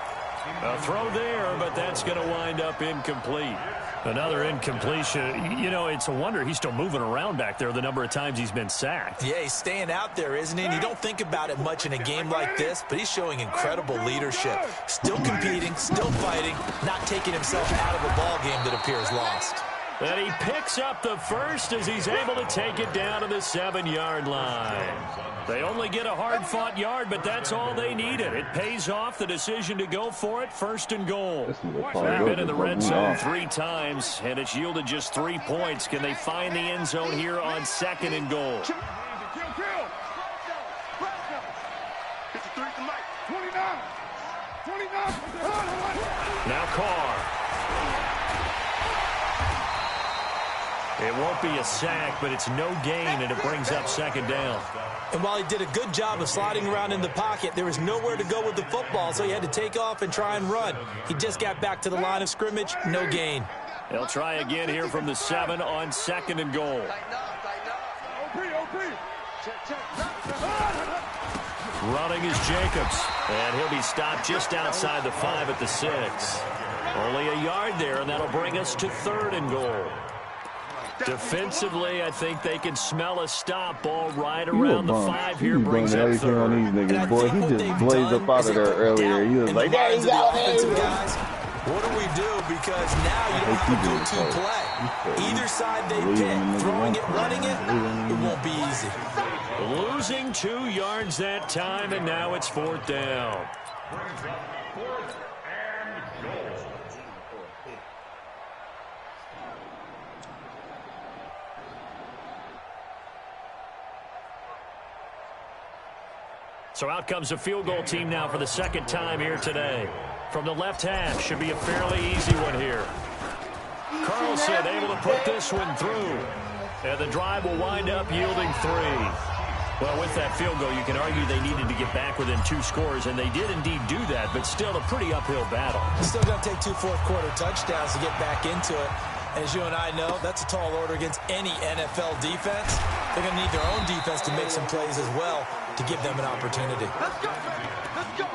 A throw there, but that's going to wind up incomplete. Another incompletion. You know, it's a wonder he's still moving around back there the number of times he's been sacked. Yeah, he's staying out there, isn't he? And you don't think about it much in a game like this, but he's showing incredible leadership. Still competing, still fighting, not taking himself out of a ball game that appears lost. And he picks up the first as he's able to take it down to the 7-yard line. They only get a hard-fought yard, but that's all they needed. It pays off the decision to go for it, 1st and goal. They've been in the red zone 3 times, and it's yielded just 3 points. Can they find the end zone here on 2nd and goal? 53 tonight. 29. Now Carr. It won't be a sack, but it's no gain, and it brings up 2nd down. And while he did a good job of sliding around in the pocket, there was nowhere to go with the football, so he had to take off and try and run. He just got back to the line of scrimmage, no gain. They'll try again here from the 7 on 2nd and goal. Running is Jacobs, and he'll be stopped just outside the 5 at the 6. Only a yard there, and that'll bring us to 3rd and goal. Defensively, I think they can smell a stop ball right around the 5 here. Brings up 3rd. On these niggas, boy. He just blazed up out of there earlier. He was like, there you go, guys. What do we do? Because now you don't have a go-to play. Either side they pick, throwing it, running it, it won't be easy. Losing 2 yards that time, and now it's 4th down. So out comes the field goal team now for the 2nd time here today. From the left half, should be a fairly easy one here. Carlson able to put this one through. And the drive will wind up yielding 3. Well, with that field goal, you can argue they needed to get back within 2 scores, and they did indeed do that, but still a pretty uphill battle. Still going to take 2 fourth-quarter touchdowns to get back into it. As you and I know, that's a tall order against any NFL defense. They're going to need their own defense to make some plays as well to give them an opportunity. Let's go, let's go.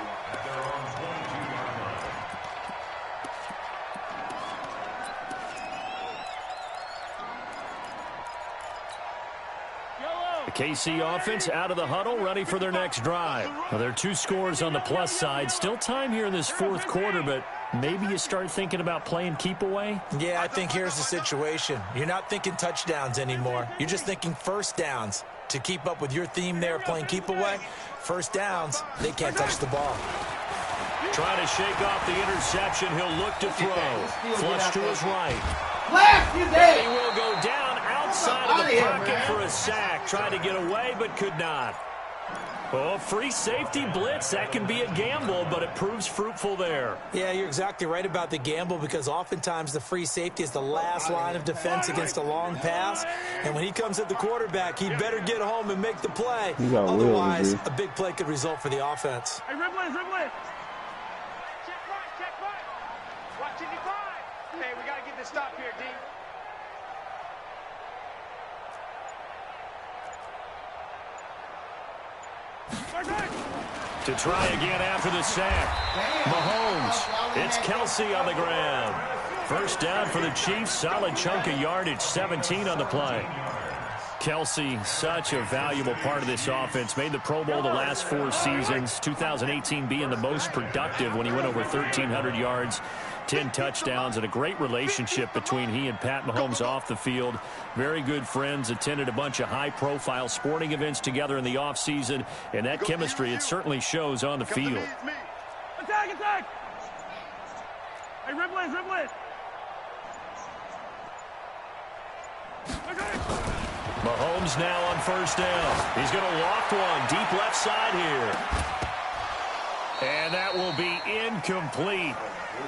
KC offense out of the huddle, ready for their next drive. Well, there are 2 scores on the plus side. Still time here in this 4th quarter, but maybe you start thinking about playing keep away? Yeah, I think here's the situation. You're not thinking touchdowns anymore. You're just thinking first downs. To keep up with your theme there, playing keep away, first downs, they can't touch the ball. Trying to shake off the interception. He'll look to throw. Flush to his right. He will go down outside of the pocket for a sack. Tried to get away, but could not. Oh, free safety blitz. That can be a gamble, but it proves fruitful there. Yeah, you're exactly right about the gamble because oftentimes the free safety is the last line of defense against a long pass. And when he comes at the quarterback, he better get home and make the play. Otherwise, a big play could result for the offense. Hey, dribble it. Check right. Watch 55. Hey, we got to get this stop here, D. To try again after the sack. Mahomes. It's Kelsey on the ground. First down for the Chiefs. Solid chunk of yardage. 17 on the play. Kelsey, such a valuable part of this offense. Made the Pro Bowl the last 4 seasons. 2018 being the most productive when he went over 1,300 yards, 10 touchdowns, and a great relationship between he and Pat Mahomes off the field. Very good friends. Attended a bunch of high-profile sporting events together in the offseason, and that chemistry, it certainly shows on the field. Attack! Hey, dribble it. Mahomes now on first down. He's going to loft one deep left side here. And that will be incomplete.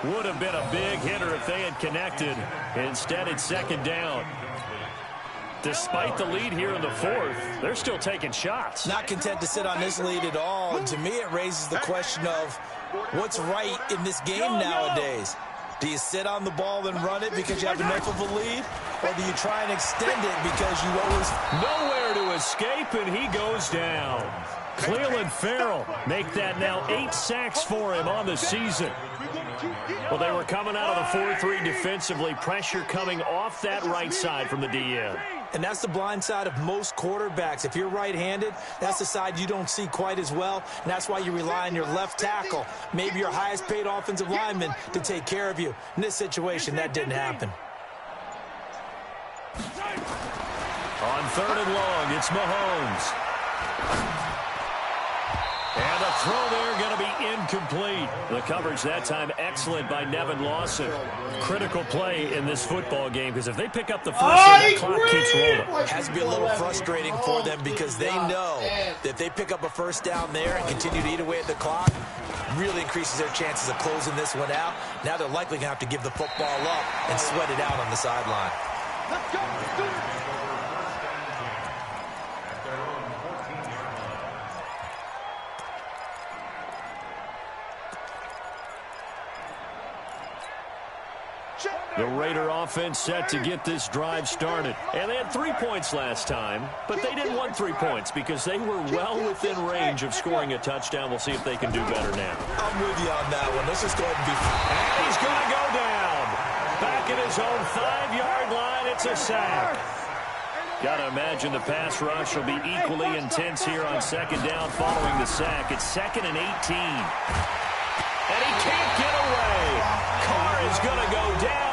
Would have been a big hitter if they had connected. Instead, it's second down. Despite the lead here in the 4th, they're still taking shots. Not content to sit on this lead at all. And to me, it raises the question of what's right in this game nowadays. Do you sit on the ball and run it because you have enough of a lead? Or do you try and extend it because you always... Nowhere to escape, and he goes down. Cleveland Farrell make that now 8 sacks for him on the season. Well, they were coming out of the 4-3 defensively. Pressure coming off that right side from the DN. And that's the blind side of most quarterbacks. If you're right-handed, that's the side you don't see quite as well. And that's why you rely on your left tackle, maybe your highest-paid offensive lineman, to take care of you. In this situation, that didn't happen. On 3rd and long, it's Mahomes. And the throw there going to be incomplete. The coverage that time excellent by Nevin Lawson. Critical play in this football game because if they pick up the first, the clock keeps rolling. Has to be a little frustrating for them because they know that if they pick up a first down there and continue to eat away at the clock, really increases their chances of closing this one out. Now they're likely going to have to give the football up and sweat it out on the sideline. Let's go. The Raider offense set to get this drive started. And they had 3 points last time, but they didn't want 3 points because they were well within range of scoring a touchdown. We'll see if they can do better now. I'm with you on that one. Let's just go ahead and be... And he's going to go down. Back at his own 5-yard line, it's a sack. Got to imagine the pass rush will be equally intense here on second down following the sack. It's 2nd and 18. And he can't get away. Carr is going to go down.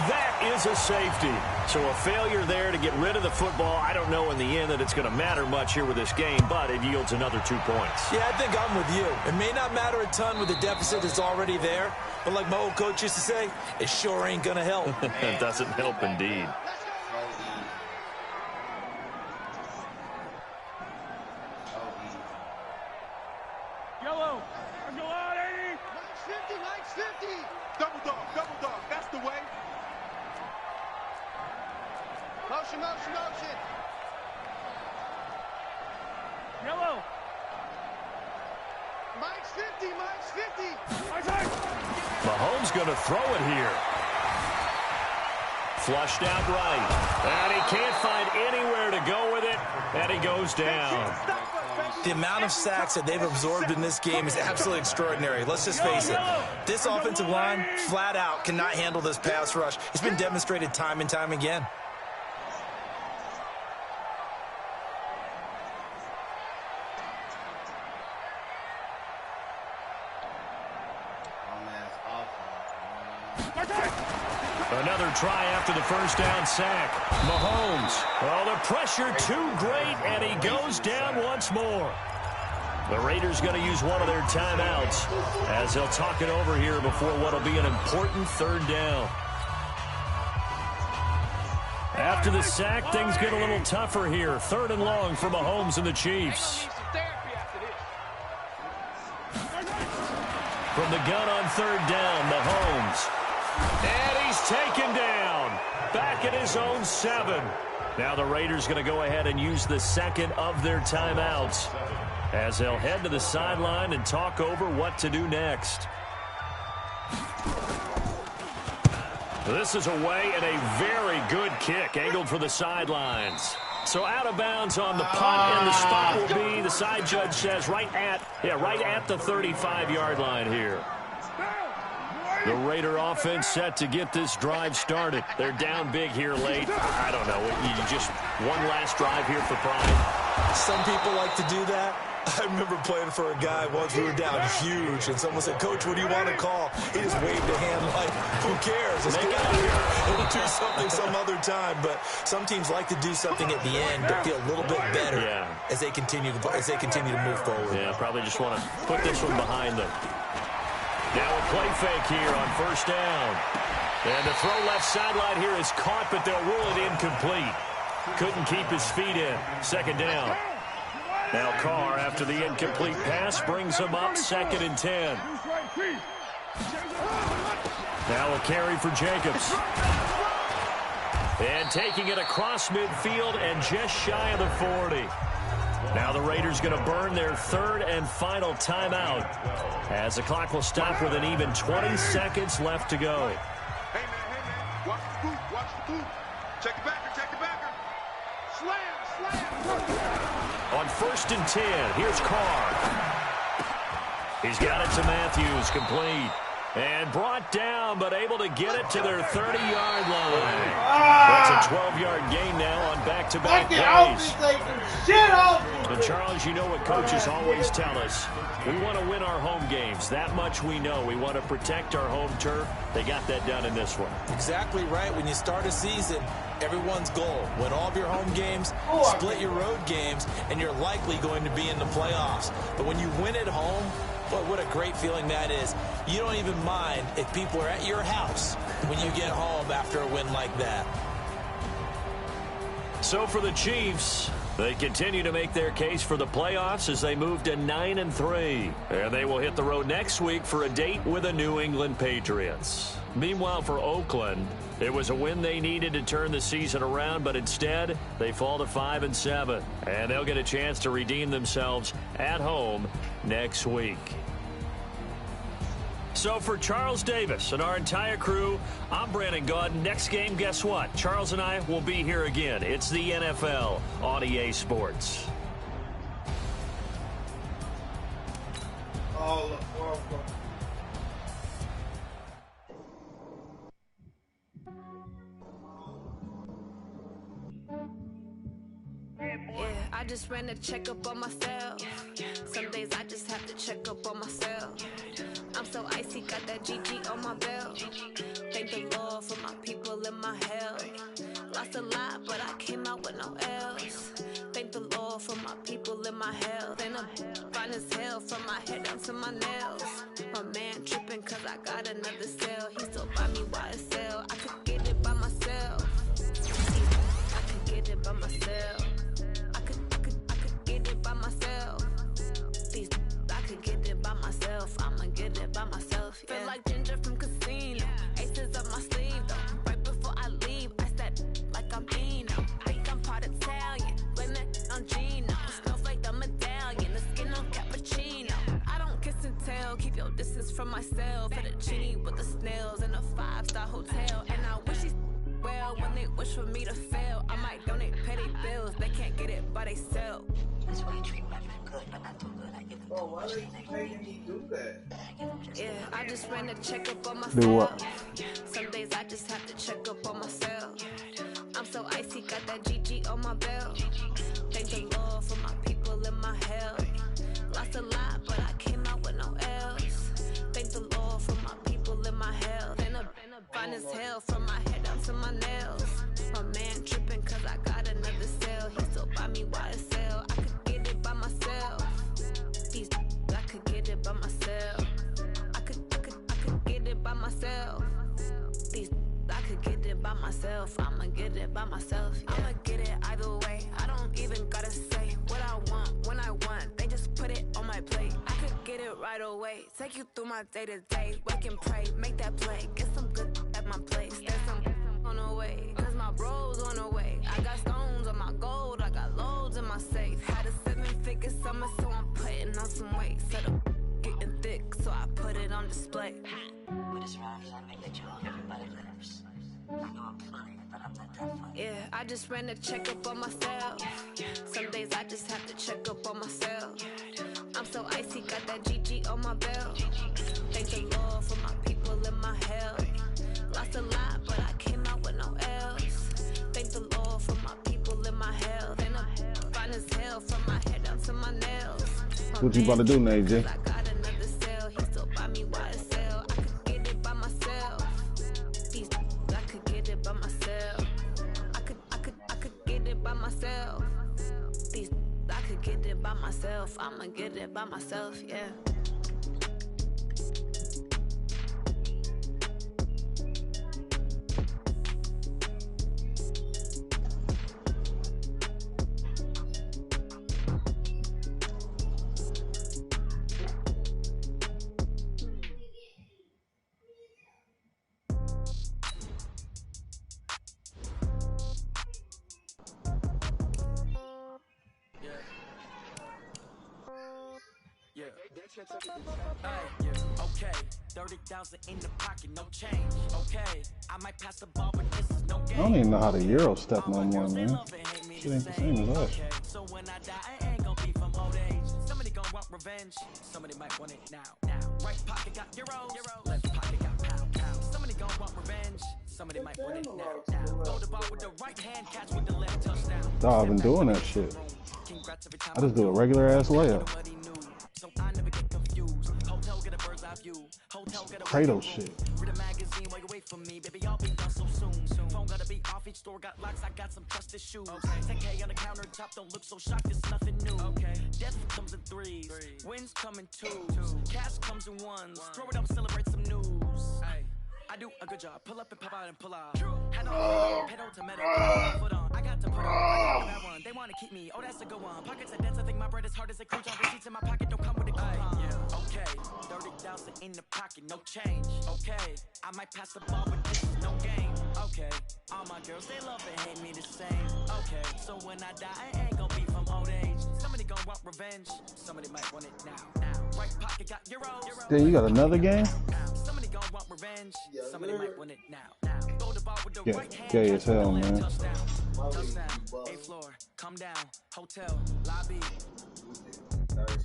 That is a safety. So a failure there to get rid of the football. I don't know in the end that it's going to matter much here with this game, but it yields another 2 points. Yeah, I think I'm with you. It may not matter a ton with the deficit that's already there, but like my old coach used to say, it sure ain't going to help. It doesn't help indeed. Yellow. Let's go out, 80. Mike's 50. Double dog. That's the way. Motion. Yellow. Mike's 50. Mahomes going to throw it here. Flushed out right. And he can't find anywhere to go with it. And he goes down. The amount of sacks that they've absorbed in this game is absolutely extraordinary. Let's just face it. This offensive line, flat out, cannot handle this pass rush. It's been demonstrated time and time again. Another try after the first down sack. Mahomes. Oh, the pressure too great, and he goes down once more. The Raiders going to use one of their timeouts as they'll talk it over here before what will be an important third down. After the sack, things get a little tougher here. 3rd and long for Mahomes and the Chiefs. From the gun on 3rd down, Mahomes. And he's taken down. Back at his own 7. Now the Raiders going to go ahead and use the second of their timeouts as they'll head to the sideline and talk over what to do next. This is away and a very good kick angled for the sidelines. So out of bounds on the punt, and the spot will be, the side judge says, right at the 35-yard line here. The Raider offense set to get this drive started. They're down big here late. I don't know. You just one last drive here for pride. Some people like to do that. I remember playing for a guy once. We were down huge, and someone said, "Coach, what do you want to call?" He just waved a hand like, "Who cares? Let's get out of here. We'll do something some other time." But some teams like to do something at the end to feel a little bit better as they continue to move forward. Yeah, probably just want to put this one behind them. Now a play fake here on 1st down. And the throw left sideline here is caught, but they'll rule it incomplete. Couldn't keep his feet in. 2nd down. Now Carr, after the incomplete pass, brings him up 2nd and 10. Now a carry for Jacobs. And taking it across midfield and just shy of the 40. Now the Raiders going to burn their 3rd and final timeout as the clock will stop with an even 20 seconds left to go. Hey, man, watch the boot, Check the backer. Slam. On 1st and 10, here's Carr. He's got it to Matthews, complete. And brought down, but able to get it to their 30-yard line. That's a 12-yard gain now on back-to-back plays. And Charles, you know what coaches always tell us. We want to win our home games. That much we know. We want to protect our home turf. They got that done in this one. Exactly right. When you start a season, everyone's goal: win all of your home games, split your road games, and you're likely going to be in the playoffs. But when you win at home, boy, what a great feeling that is. You don't even mind if people are at your house when you get home after a win like that. So for the Chiefs, they continue to make their case for the playoffs as they move to 9-3. And they will hit the road next week for a date with the New England Patriots. Meanwhile, for Oakland, it was a win they needed to turn the season around, but instead they fall to 5-7. And they'll get a chance to redeem themselves at home next week. So for Charles Davis and our entire crew, I'm Brandon Gaudin. Next game, guess what? Charles and I will be here again. It's the NFL on EA Sports. I just ran a checkup on myself. Some days I just have to check up on myself. I'm so icy, got that GG on my belt. Thank the Lord for my people and my health. Lost a lot, but I came out with no L's. Thank the Lord for my people and my health. And I'm fine as hell from my head down to my nails. My man tripping cause I got another cell. He still buy me YSL. I could get it by myself. I could get it by myself. I could get it by myself. I could get it by myself. I'ma get it by myself. Yeah. Feel like Ginger from Casino. Aces up my sleeve though. Right before I leave, I step like I'm Dino. Think I'm part Italian. Blame that on Gino. Snowflake the medallion. The skin on cappuccino. I don't kiss and tell. Keep your distance from myself. Fettuccine with the snails in a 5-star hotel. And I wish he's well when they wish for me to fail. I might donate petty bills. They can't get it by themselves. That's why you treat women good, but not too good. I give them Why are you making me do that? Yeah, I just ran a checkup on myself. Do what? Some days I just have to check up on myself. I'm so icy, got that GG on my belt. Thank the Lord for my people and my health. Lost a lot, but I came out with no L's. Thank the Lord for my people and my health. And I'm fine as hell from my head myself. I'ma get it by myself. Yeah. I'ma get it either way. I don't even gotta say what I want when I want. They just put it on my plate. I could get it right away. Take you through my day to day. Wake and pray, make that play. Get some good at my place. There's some on the way. Cause my bros on the way. I got stones on my gold. I got loads in my safe. Had a 7-figure summer, so I'm putting on some weight. Set up getting thick, so I put it on display. With this rhyme, I make that you on everybody lips. I know I'm funny, but I'm not that funny. Yeah, I just ran a checkup on myself. Some days I just have to check up on myself. I'm so icy, got that GG on my belt. Thank the Lord for my people in my health. Lost a lot, but I came out with no else. Thank the Lord for my people in my health. And I'm fine as hell from my head down to my nails. What you about to do, Najee? I got another cell, he still buy me YSL. I could get it by myself. I could get it by myself. I could get it by myself. I could get it by myself. I'ma get it by myself, yeah. Okay, 30,000 in the pocket, no change. Okay, I might pass the ball, but this is no game. I don't even know how the Euro step no more, man. Shit ain't the same as us. So when I die, I ain't gonna be from old age. Somebody gonna want revenge. Somebody might want it now. Right pocket got euros. Left pocket got pound. Somebody gonna want revenge. Somebody might want it now. Throw the ball with the right hand, catch with the left touchdown. Dog, I've been doing that shit. I just do a regular ass layup. So I never get confused. Hotel get a bird's eye view. Hotel get a Kratos shit. Read a magazine, wait, wait for me, baby. I'll be done so soon. Phone gotta be off, each store got locks. I got some trusted shoes. 10K on the countertop, don't look so shocked. It's nothing new. Death comes in threes, wins come in twos, cash comes in ones. Throw it up, celebrate some news. I do a good job. Pull up and pop out and pull out. Head on, pedal to metal, foot on. I got to put on. I got that one. They want to keep me. Oh, that's a good one. Pockets are dense. I think my bread is hard as a crouch on. Receipts in my pocket don't come with a coupon. Okay, 30,000 in the pocket, no change. Okay, I might pass the ball, but this is no game. Okay, all my girls they love and hate me the same. Okay, so when I die, I ain't gonna be from old age. Somebody gonna want revenge. Somebody might want it now. Right pocket got euros. Damn, you got another game? Somebody gonna want revenge. Somebody might win it now. Throw the ball with the right hand. Gay as hell, man. Touchdown. 8th floor. Come down. Hotel. Lobby.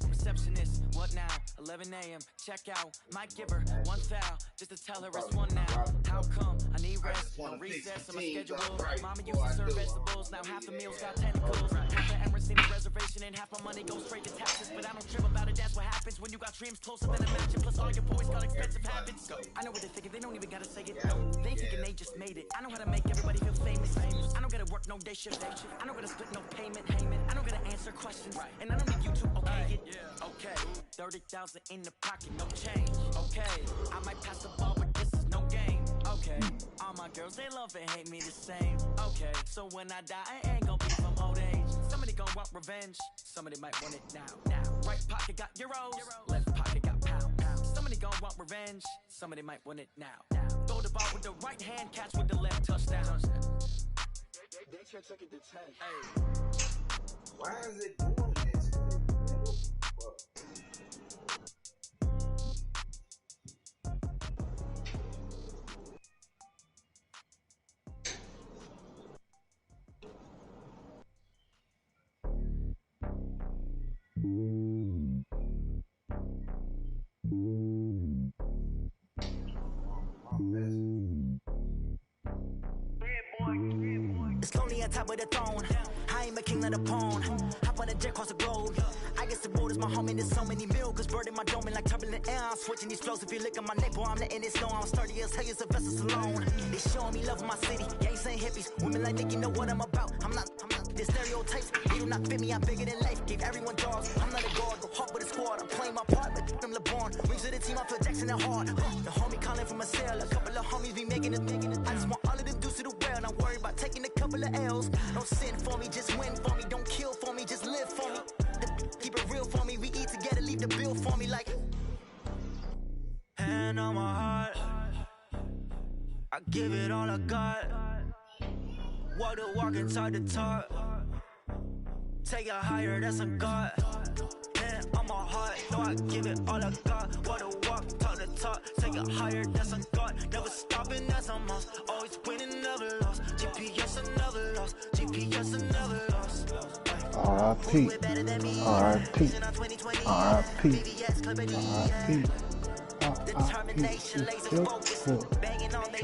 Receptionist. What now? 11 a.m. Check out. Might give her one foul just to tell her it's one now. How come? I need rest. No recess on my schedule. Mama used to serve vegetables. Now half the meals got tentacles. Half the Emerson reservation and half my money goes straight to taxes. But I don't trip about it. That's what happens when you got dreams closer than a mansion. Plus all your boys got expensive habits. I know what they're thinking. They don't even gotta say it. They thinking they just made it. I know how to make everybody feel famous. I don't gotta work no day shift. I don't gotta split no payment. I don't gotta answer questions. And I don't need you to okay it. Okay, 30,000 in the pocket, no change. Okay, I might pass the ball, but this is no game. Okay, all my girls they love and hate me the same. Okay, so when I die, I ain't gonna be from old age. Somebody gonna want revenge. Somebody might want it now. Right pocket got euros. Left pocket got pound. Somebody gonna want revenge. Somebody might want it now. Throw the ball with the right hand, catch with the left touchdown. They should take it to 10. Hey, why is it doing this? It's lonely on top of the throne. I ain't a king of the pawn. Hop on a jet across the globe. I guess the road is my home and there's so many milk. Bird in my dome and like turbulent air. I'm switching these flows. If you look at my neck, boy, I'm letting it snow. I'm sturdy as hell as a vessel alone. They showing me love in my city. Gangs ain't hippies. Women like Nicky know what I'm about. I'm not the stereotypes. They do not fit me. I'm bigger than life. Gave everyone dogs. I'm not a guard. Go hard with a squad. I'm playing my part, but them LeBron. Rings to the team. I feel Jackson and hard. The homie calling from a cell. A couple of homies be making it. I just want all of them dudes to the well. on me like hand on my heart. I give it all I got. Walk the walk inside the talk. Take it higher, that's a God. Hand on my heart, no, I give it all I got. Walk the walk, talk the talk. Take it higher, that's a God. Never stopping, that's a must. Always winning, never lost. GPS, another loss. GPS, another loss. R.I.P. R.I.P. R.I.P. R.I.P. Determination, laser focus. Banging on they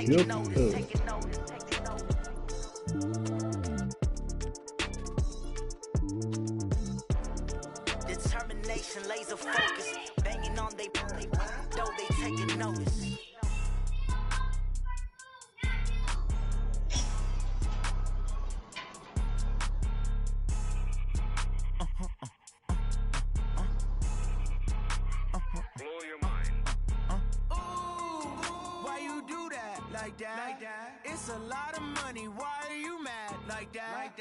Yep. Determination, laser focus. Banging on they though they taking notice. Like that. It's a lot of money. Why are you mad like that?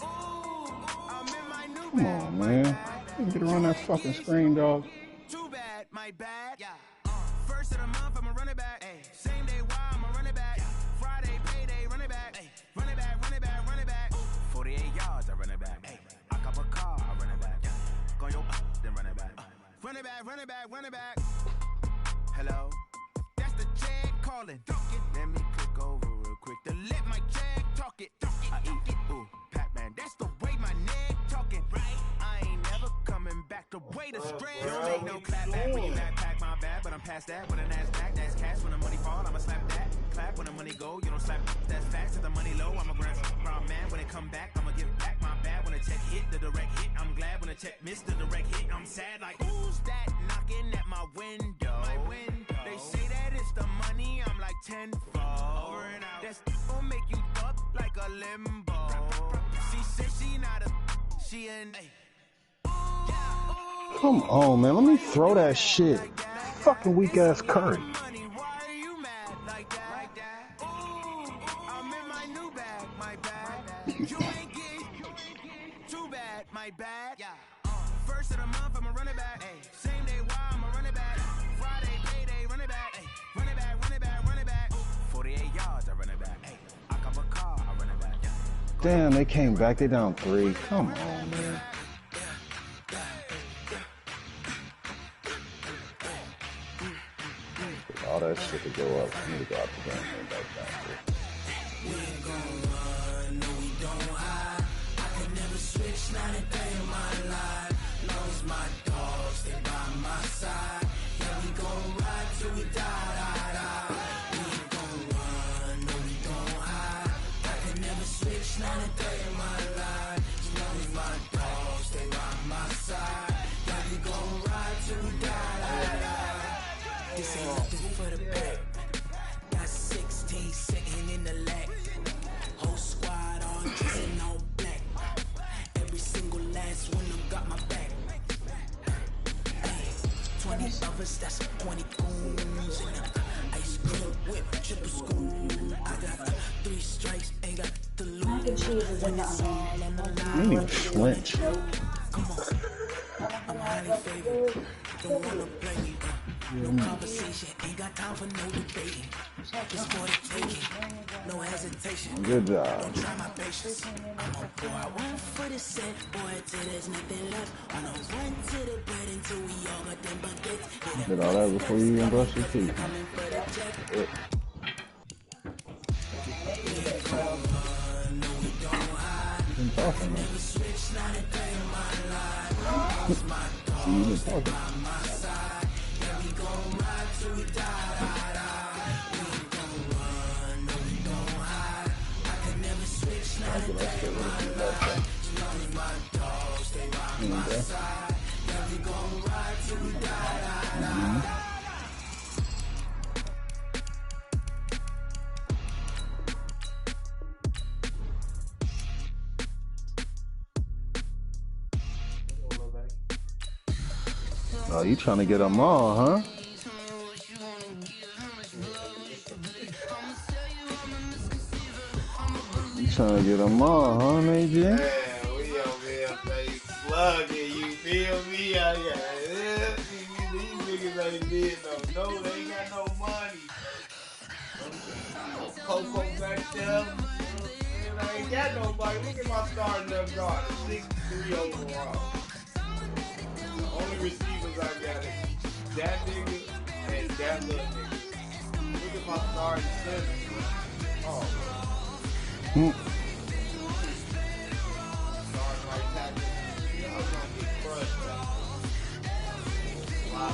Ooh, I'm in my new Come on, man. You get around that fucking screen, dog. Too bad, my bad. Yeah. First of the month, I'ma run it back. Ay. Same day, why I'ma run it back. Friday, payday, run it back. Ay. Run it back, run it back, run it back. 48 yards, I run it back. Ay. I cop a car, I run it back. Go your then run it back. Run it back, run it back, run it back. Hello? That's the check calling. Let me click over real quick to let my check talk it. I eat it. Ooh, Pac-Man, that's the way my neck talking. Right? I ain't never coming back the way the spread. Don't make no clap back when you backpack my bad, but I'm past that. When the NASDAQ, that's cash. When the money fall, I'ma slap that. Clap when the money go, you don't slap. That's facts. If the money low, I'ma grab brown man. When it come back, I'ma give back my bad. When the check hit, the direct hit. I'm glad when the check missed the direct hit. I'm sad like who's that knocking at my window? My window. They say that it's the money. I'm like tenfold. Over and out. That's gonna make you up like a limbo. She said she not a. She an. Come on, man. Let me throw that shit. Fucking weak ass Curry. Why are you mad like that? Ooh, I'm in my new bag, my bad. You ain't get too bad, my bad. Yeah. First of the month, I'ma run it back. Ay. Same day, why I'ma run it back. Friday, payday, run it back. Ay. Run it back, run it back, run it back. 48 yards, I run it back. Ay. I cop a car, I run it back. Damn, they came back. They down 3. Come on, man. All that shit to go up. I need to go out the game and back down. We ain't gon' run, no we don't hide. I can never switch, not a day in my life. Long as my dogs stay by my side. Yeah, we gon' ride till we die. We ain't gon' run, no we don't hide. I can never switch, not a day in my life. As long as my dogs stay by my side. Yeah, we gon' ride till we die. This ain't nothing for the back. Got 16 sitting in the lag. Whole squad all dressed in all black. Every single last one of them got my back. Hey, 20 of us, that's 20 goons. And ice cream whip, triple school. I got 3 strikes, ain't got the loot. Mac and cheese is in the You need to flinch. Come on, I'm highly favored. Don't wanna play me. No conversation, ain't got time for no debating. Just for the taking, no hesitation. Good job. Don't try my patience. I'm a pour out one for the set, boy, till there's nothing left. On a run to the bed until we all got them buckets. Did all that before you even brush your teeth. Coming for the check. No, we don't hide. Been talking, man. Never switch, not a day in my life. Lost my dog, See, you been talking. by my side. Yeah, we gon' ride till we die. We ain't gon' run, no, we don't hide. I can never switch, not a day in my life. As long as my dogs stay by my side. Yeah, we gon' ride till we die. Oh, you trying to get them all, huh? You trying to get them all, huh, AJ? Man, we over here, baby, slugging, you feel me out here. These niggas ain't did no, they ain't got no money. Coco back there. I ain't got nobody. Look at my starting left guard. 63 overall. The only receivers I got is that nigga and that little nigga. Look at my starting center. Oh. Starting right tackle. Y'all gonna get crushed, man. Wow.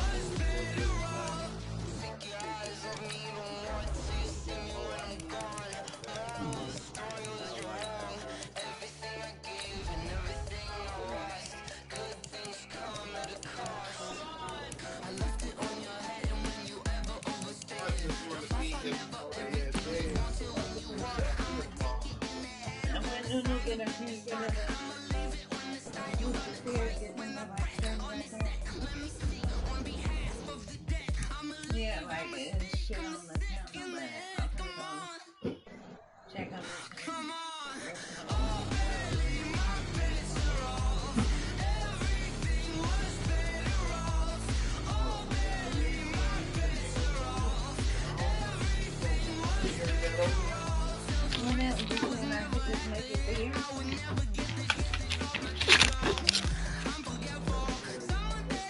Yeah, like it's shit on the counter, but I'm gonna check on this.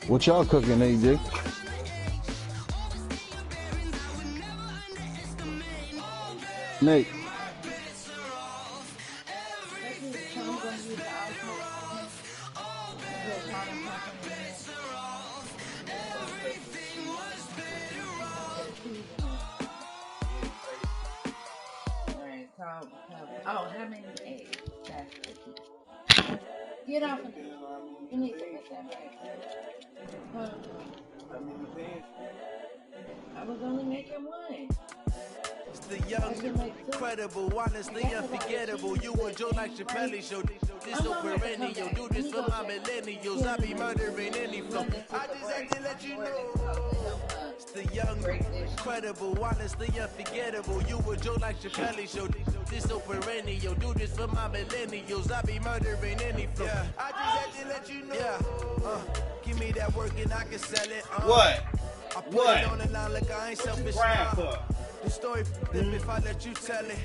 What y'all cooking, AJ? Nate. Oh, how many eggs? That's the key. Get off of it. You need to get that right. I was only making one. It's the young, incredible, honestly unforgettable. You and Joe like Chappelle show. This so perennial. Do this for my millennials. I be murdering any flow. I just had to let you know. It's the young, incredible, honestly unforgettable. You and Joe like Chappelle show. This so perennial. Do this for my millennials. I be murdering any flow. I just had to let you know. Give me that work and I can sell it. What? I put it on the line like I ain't selfish. The story if I let you tell it.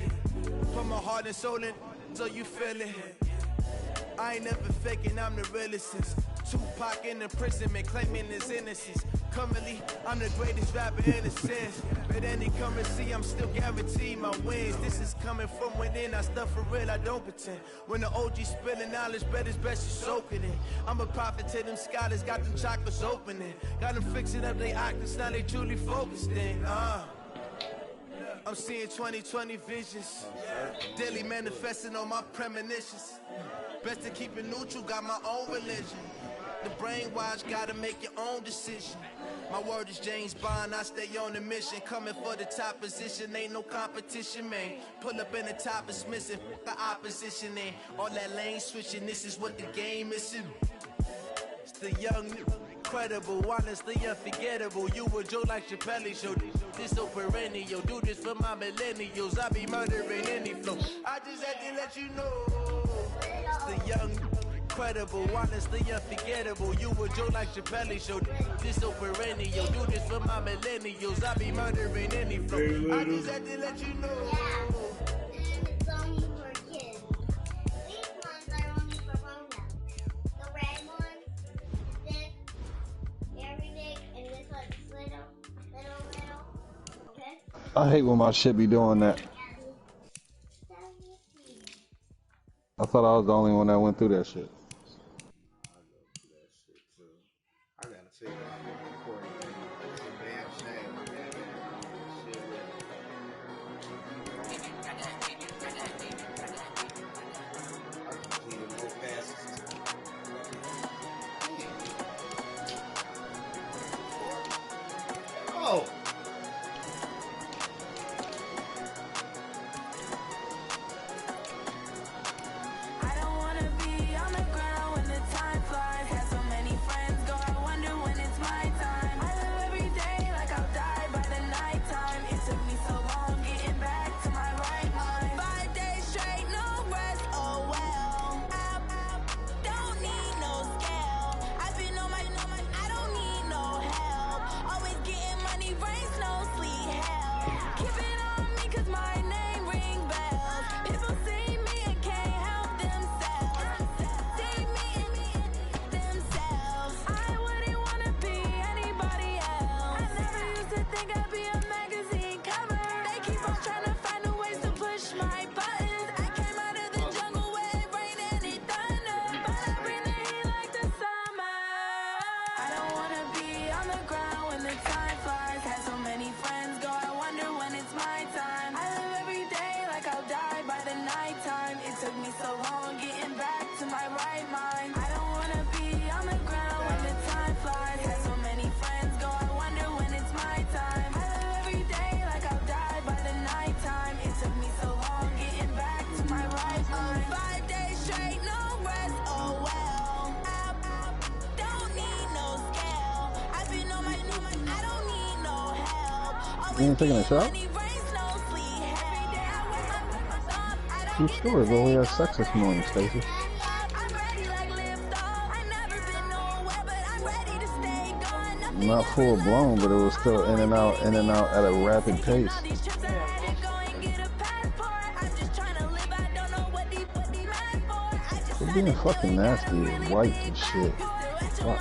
Put my heart and soul in so you feel it. I ain't never faking, I'm the realest since Tupac in imprisonment, claiming his innocence. Currently, I'm the greatest rapper in a sense. But any currency, I'm still guaranteed my wins. This is coming from within, I stuff for real, I don't pretend. When the OG spilling knowledge, bet it's best you soak it in. I'm a prophet to them scholars, got them chakras opening. Got them fixing up they octaves, now they truly focused in. I'm seeing 2020 visions, daily manifesting on my premonitions. Best to keep it neutral, got my own religion. The brainwash, gotta make your own decision. My word is James Bond, I stay on the mission. Coming for the top position, ain't no competition, man. Pull up in the top is missing, the opposition ain't. All that lane switching, this is what the game is. It's the young, incredible, honestly unforgettable. You and Joe like Chappelle show. This so perennial, do this for my millennials. I be murdering any flow. I just had to let you know. It's the young, incredible, honestly unforgettable. You and Joe like Chappelle show. This so perennial, do this for my millennials. I be murdering any flow. I just had to let you know. I hate when my shit be doing that. I thought I was the only one that went through that shit. I gotta figure out how to record it. It's a damn shame. Oh! the ground when the time flies. Had so many friends go, I wonder when it's my time. I live every day like I'll die by the nighttime. It took me so long getting back to my right mind. I don't wanna be on the ground when the time flies. Had so many friends go, I wonder when it's my time. I live every day like I'll die by the nighttime. It took me so long getting back to my right mind. 5 days straight, no rest, oh well. Don't need no scale. I've been on my I don't need no help. You ain't taking a shot? True story, but we had sex this morning, Stacey. Not full blown, but it was still in and out at a rapid pace. They're being fucking nasty and white and shit. Fuck.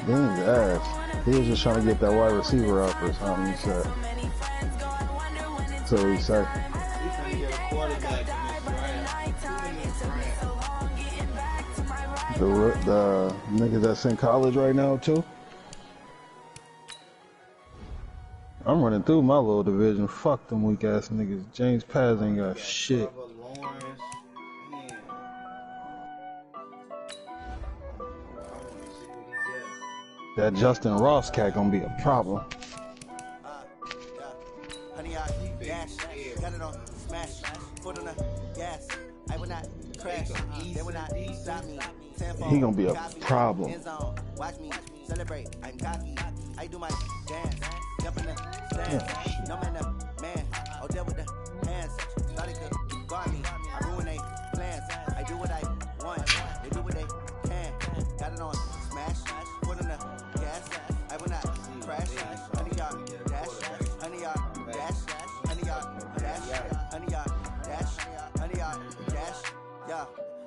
Bean's ass. He was just trying to get that wide receiver up or something, he said. So he said. The niggas that's in college right now, too. I'm running through my little division. Fuck them weak ass niggas. James Paz ain't got shit. That Justin Ross cat gonna be a problem. Honey, I dash, got it on smash, foot on the gas. I will not crash, they will not stop me. He gonna be a problem. Watch me celebrate, I'm cocky. I do my dance, jump in the stands. No man, man, I'll deal with the hands. Started to guard me, I ruin they plans. I do what I want, they do what they can. Got it on smash, foot on the gas. I will not crash, honey, y'all dash, honey, y'all dash, honey, y'all dash, honey, y'all dash, honey, y'all dash, yeah.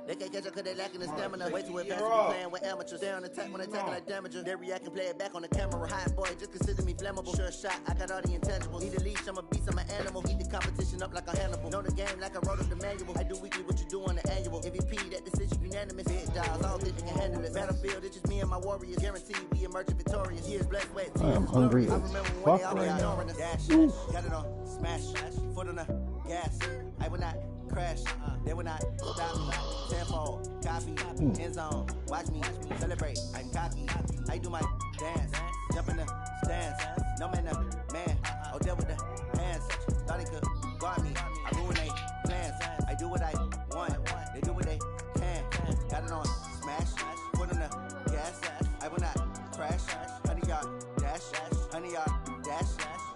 They can't catch up cause they lacking the stamina. Way too advanced to be playing with amateurs. Stay on attack when attacking like damager. They react and play it back on the camera. Hot boy, just consider me flammable. Sure shot, I got all the intangibles. Need a leash, I'm a beast, I'm an animal. Eat the competition up like a Hannibal. Know the game like I wrote up the manual. I do weekly what you do on the annual. MVP, that decision unanimous. Big dials, all think they can handle it. Battlefield, it's just me and my warriors. Guaranteed we emerge victorious. Years black, wet, tears. I am hungry as fuck right now. Got it on smash, foot on the gas. I will not crash, they will not stop me. Tenfold, copy, end zone, watch me celebrate. I'm cocky, I do my dance, jump in the stands. No man, man, I'll deal with the hands. Thought they could guard me, I ruin they plans. I do what I want, they do what they can. Got it on smash, foot on the gas. I will not crash, honey, y'all dash, honey, y'all dash,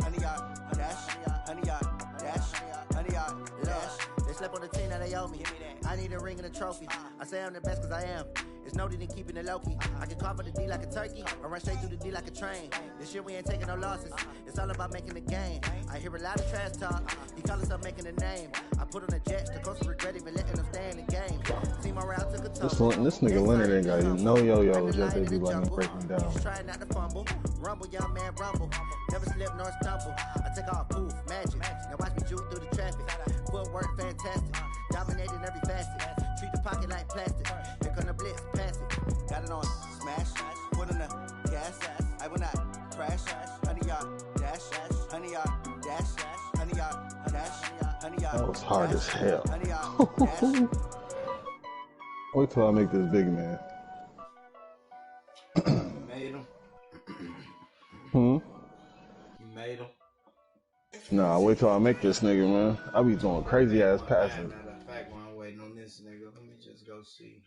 honey, y'all dash, honey, y'all dash, honey, y'all dash. Slept on the team that they owe me. I need a ring and a trophy. I say I'm the best cause I am. It's no need in keeping it low-key. I can cover the D like a turkey or run straight through the D like a train. This year we ain't taking no losses. It's all about making the game. I hear a lot of trash talk. He call himself making a name. I put on the jets. The coach regret even letting them stay in the game. Team around took a toll. This nigga Leonard ain't got no yo-yos yet. They be like him breaking down. Try not to fumble. Rumble, young man, rumble. Never slip nor stumble. I take off poof, magic. Now watch me juke through the traffic. Footwork fantastic. Dominating every facet. Treat the pocket like plastic. Here come the blitz, pass it. Got it on smash. Foot on the gas. I will not crash. Honey, y'all dash. Honey, y'all dash. Honey, y'all dash. Honey, y'all. That was hard as hell. Wait till I make this big man. You made him. Hmm? You made him. Nah, wait till I make this nigga, man. I be throwing crazy ass passes. Matter of fact, while I'm waiting on this nigga, let me just go see.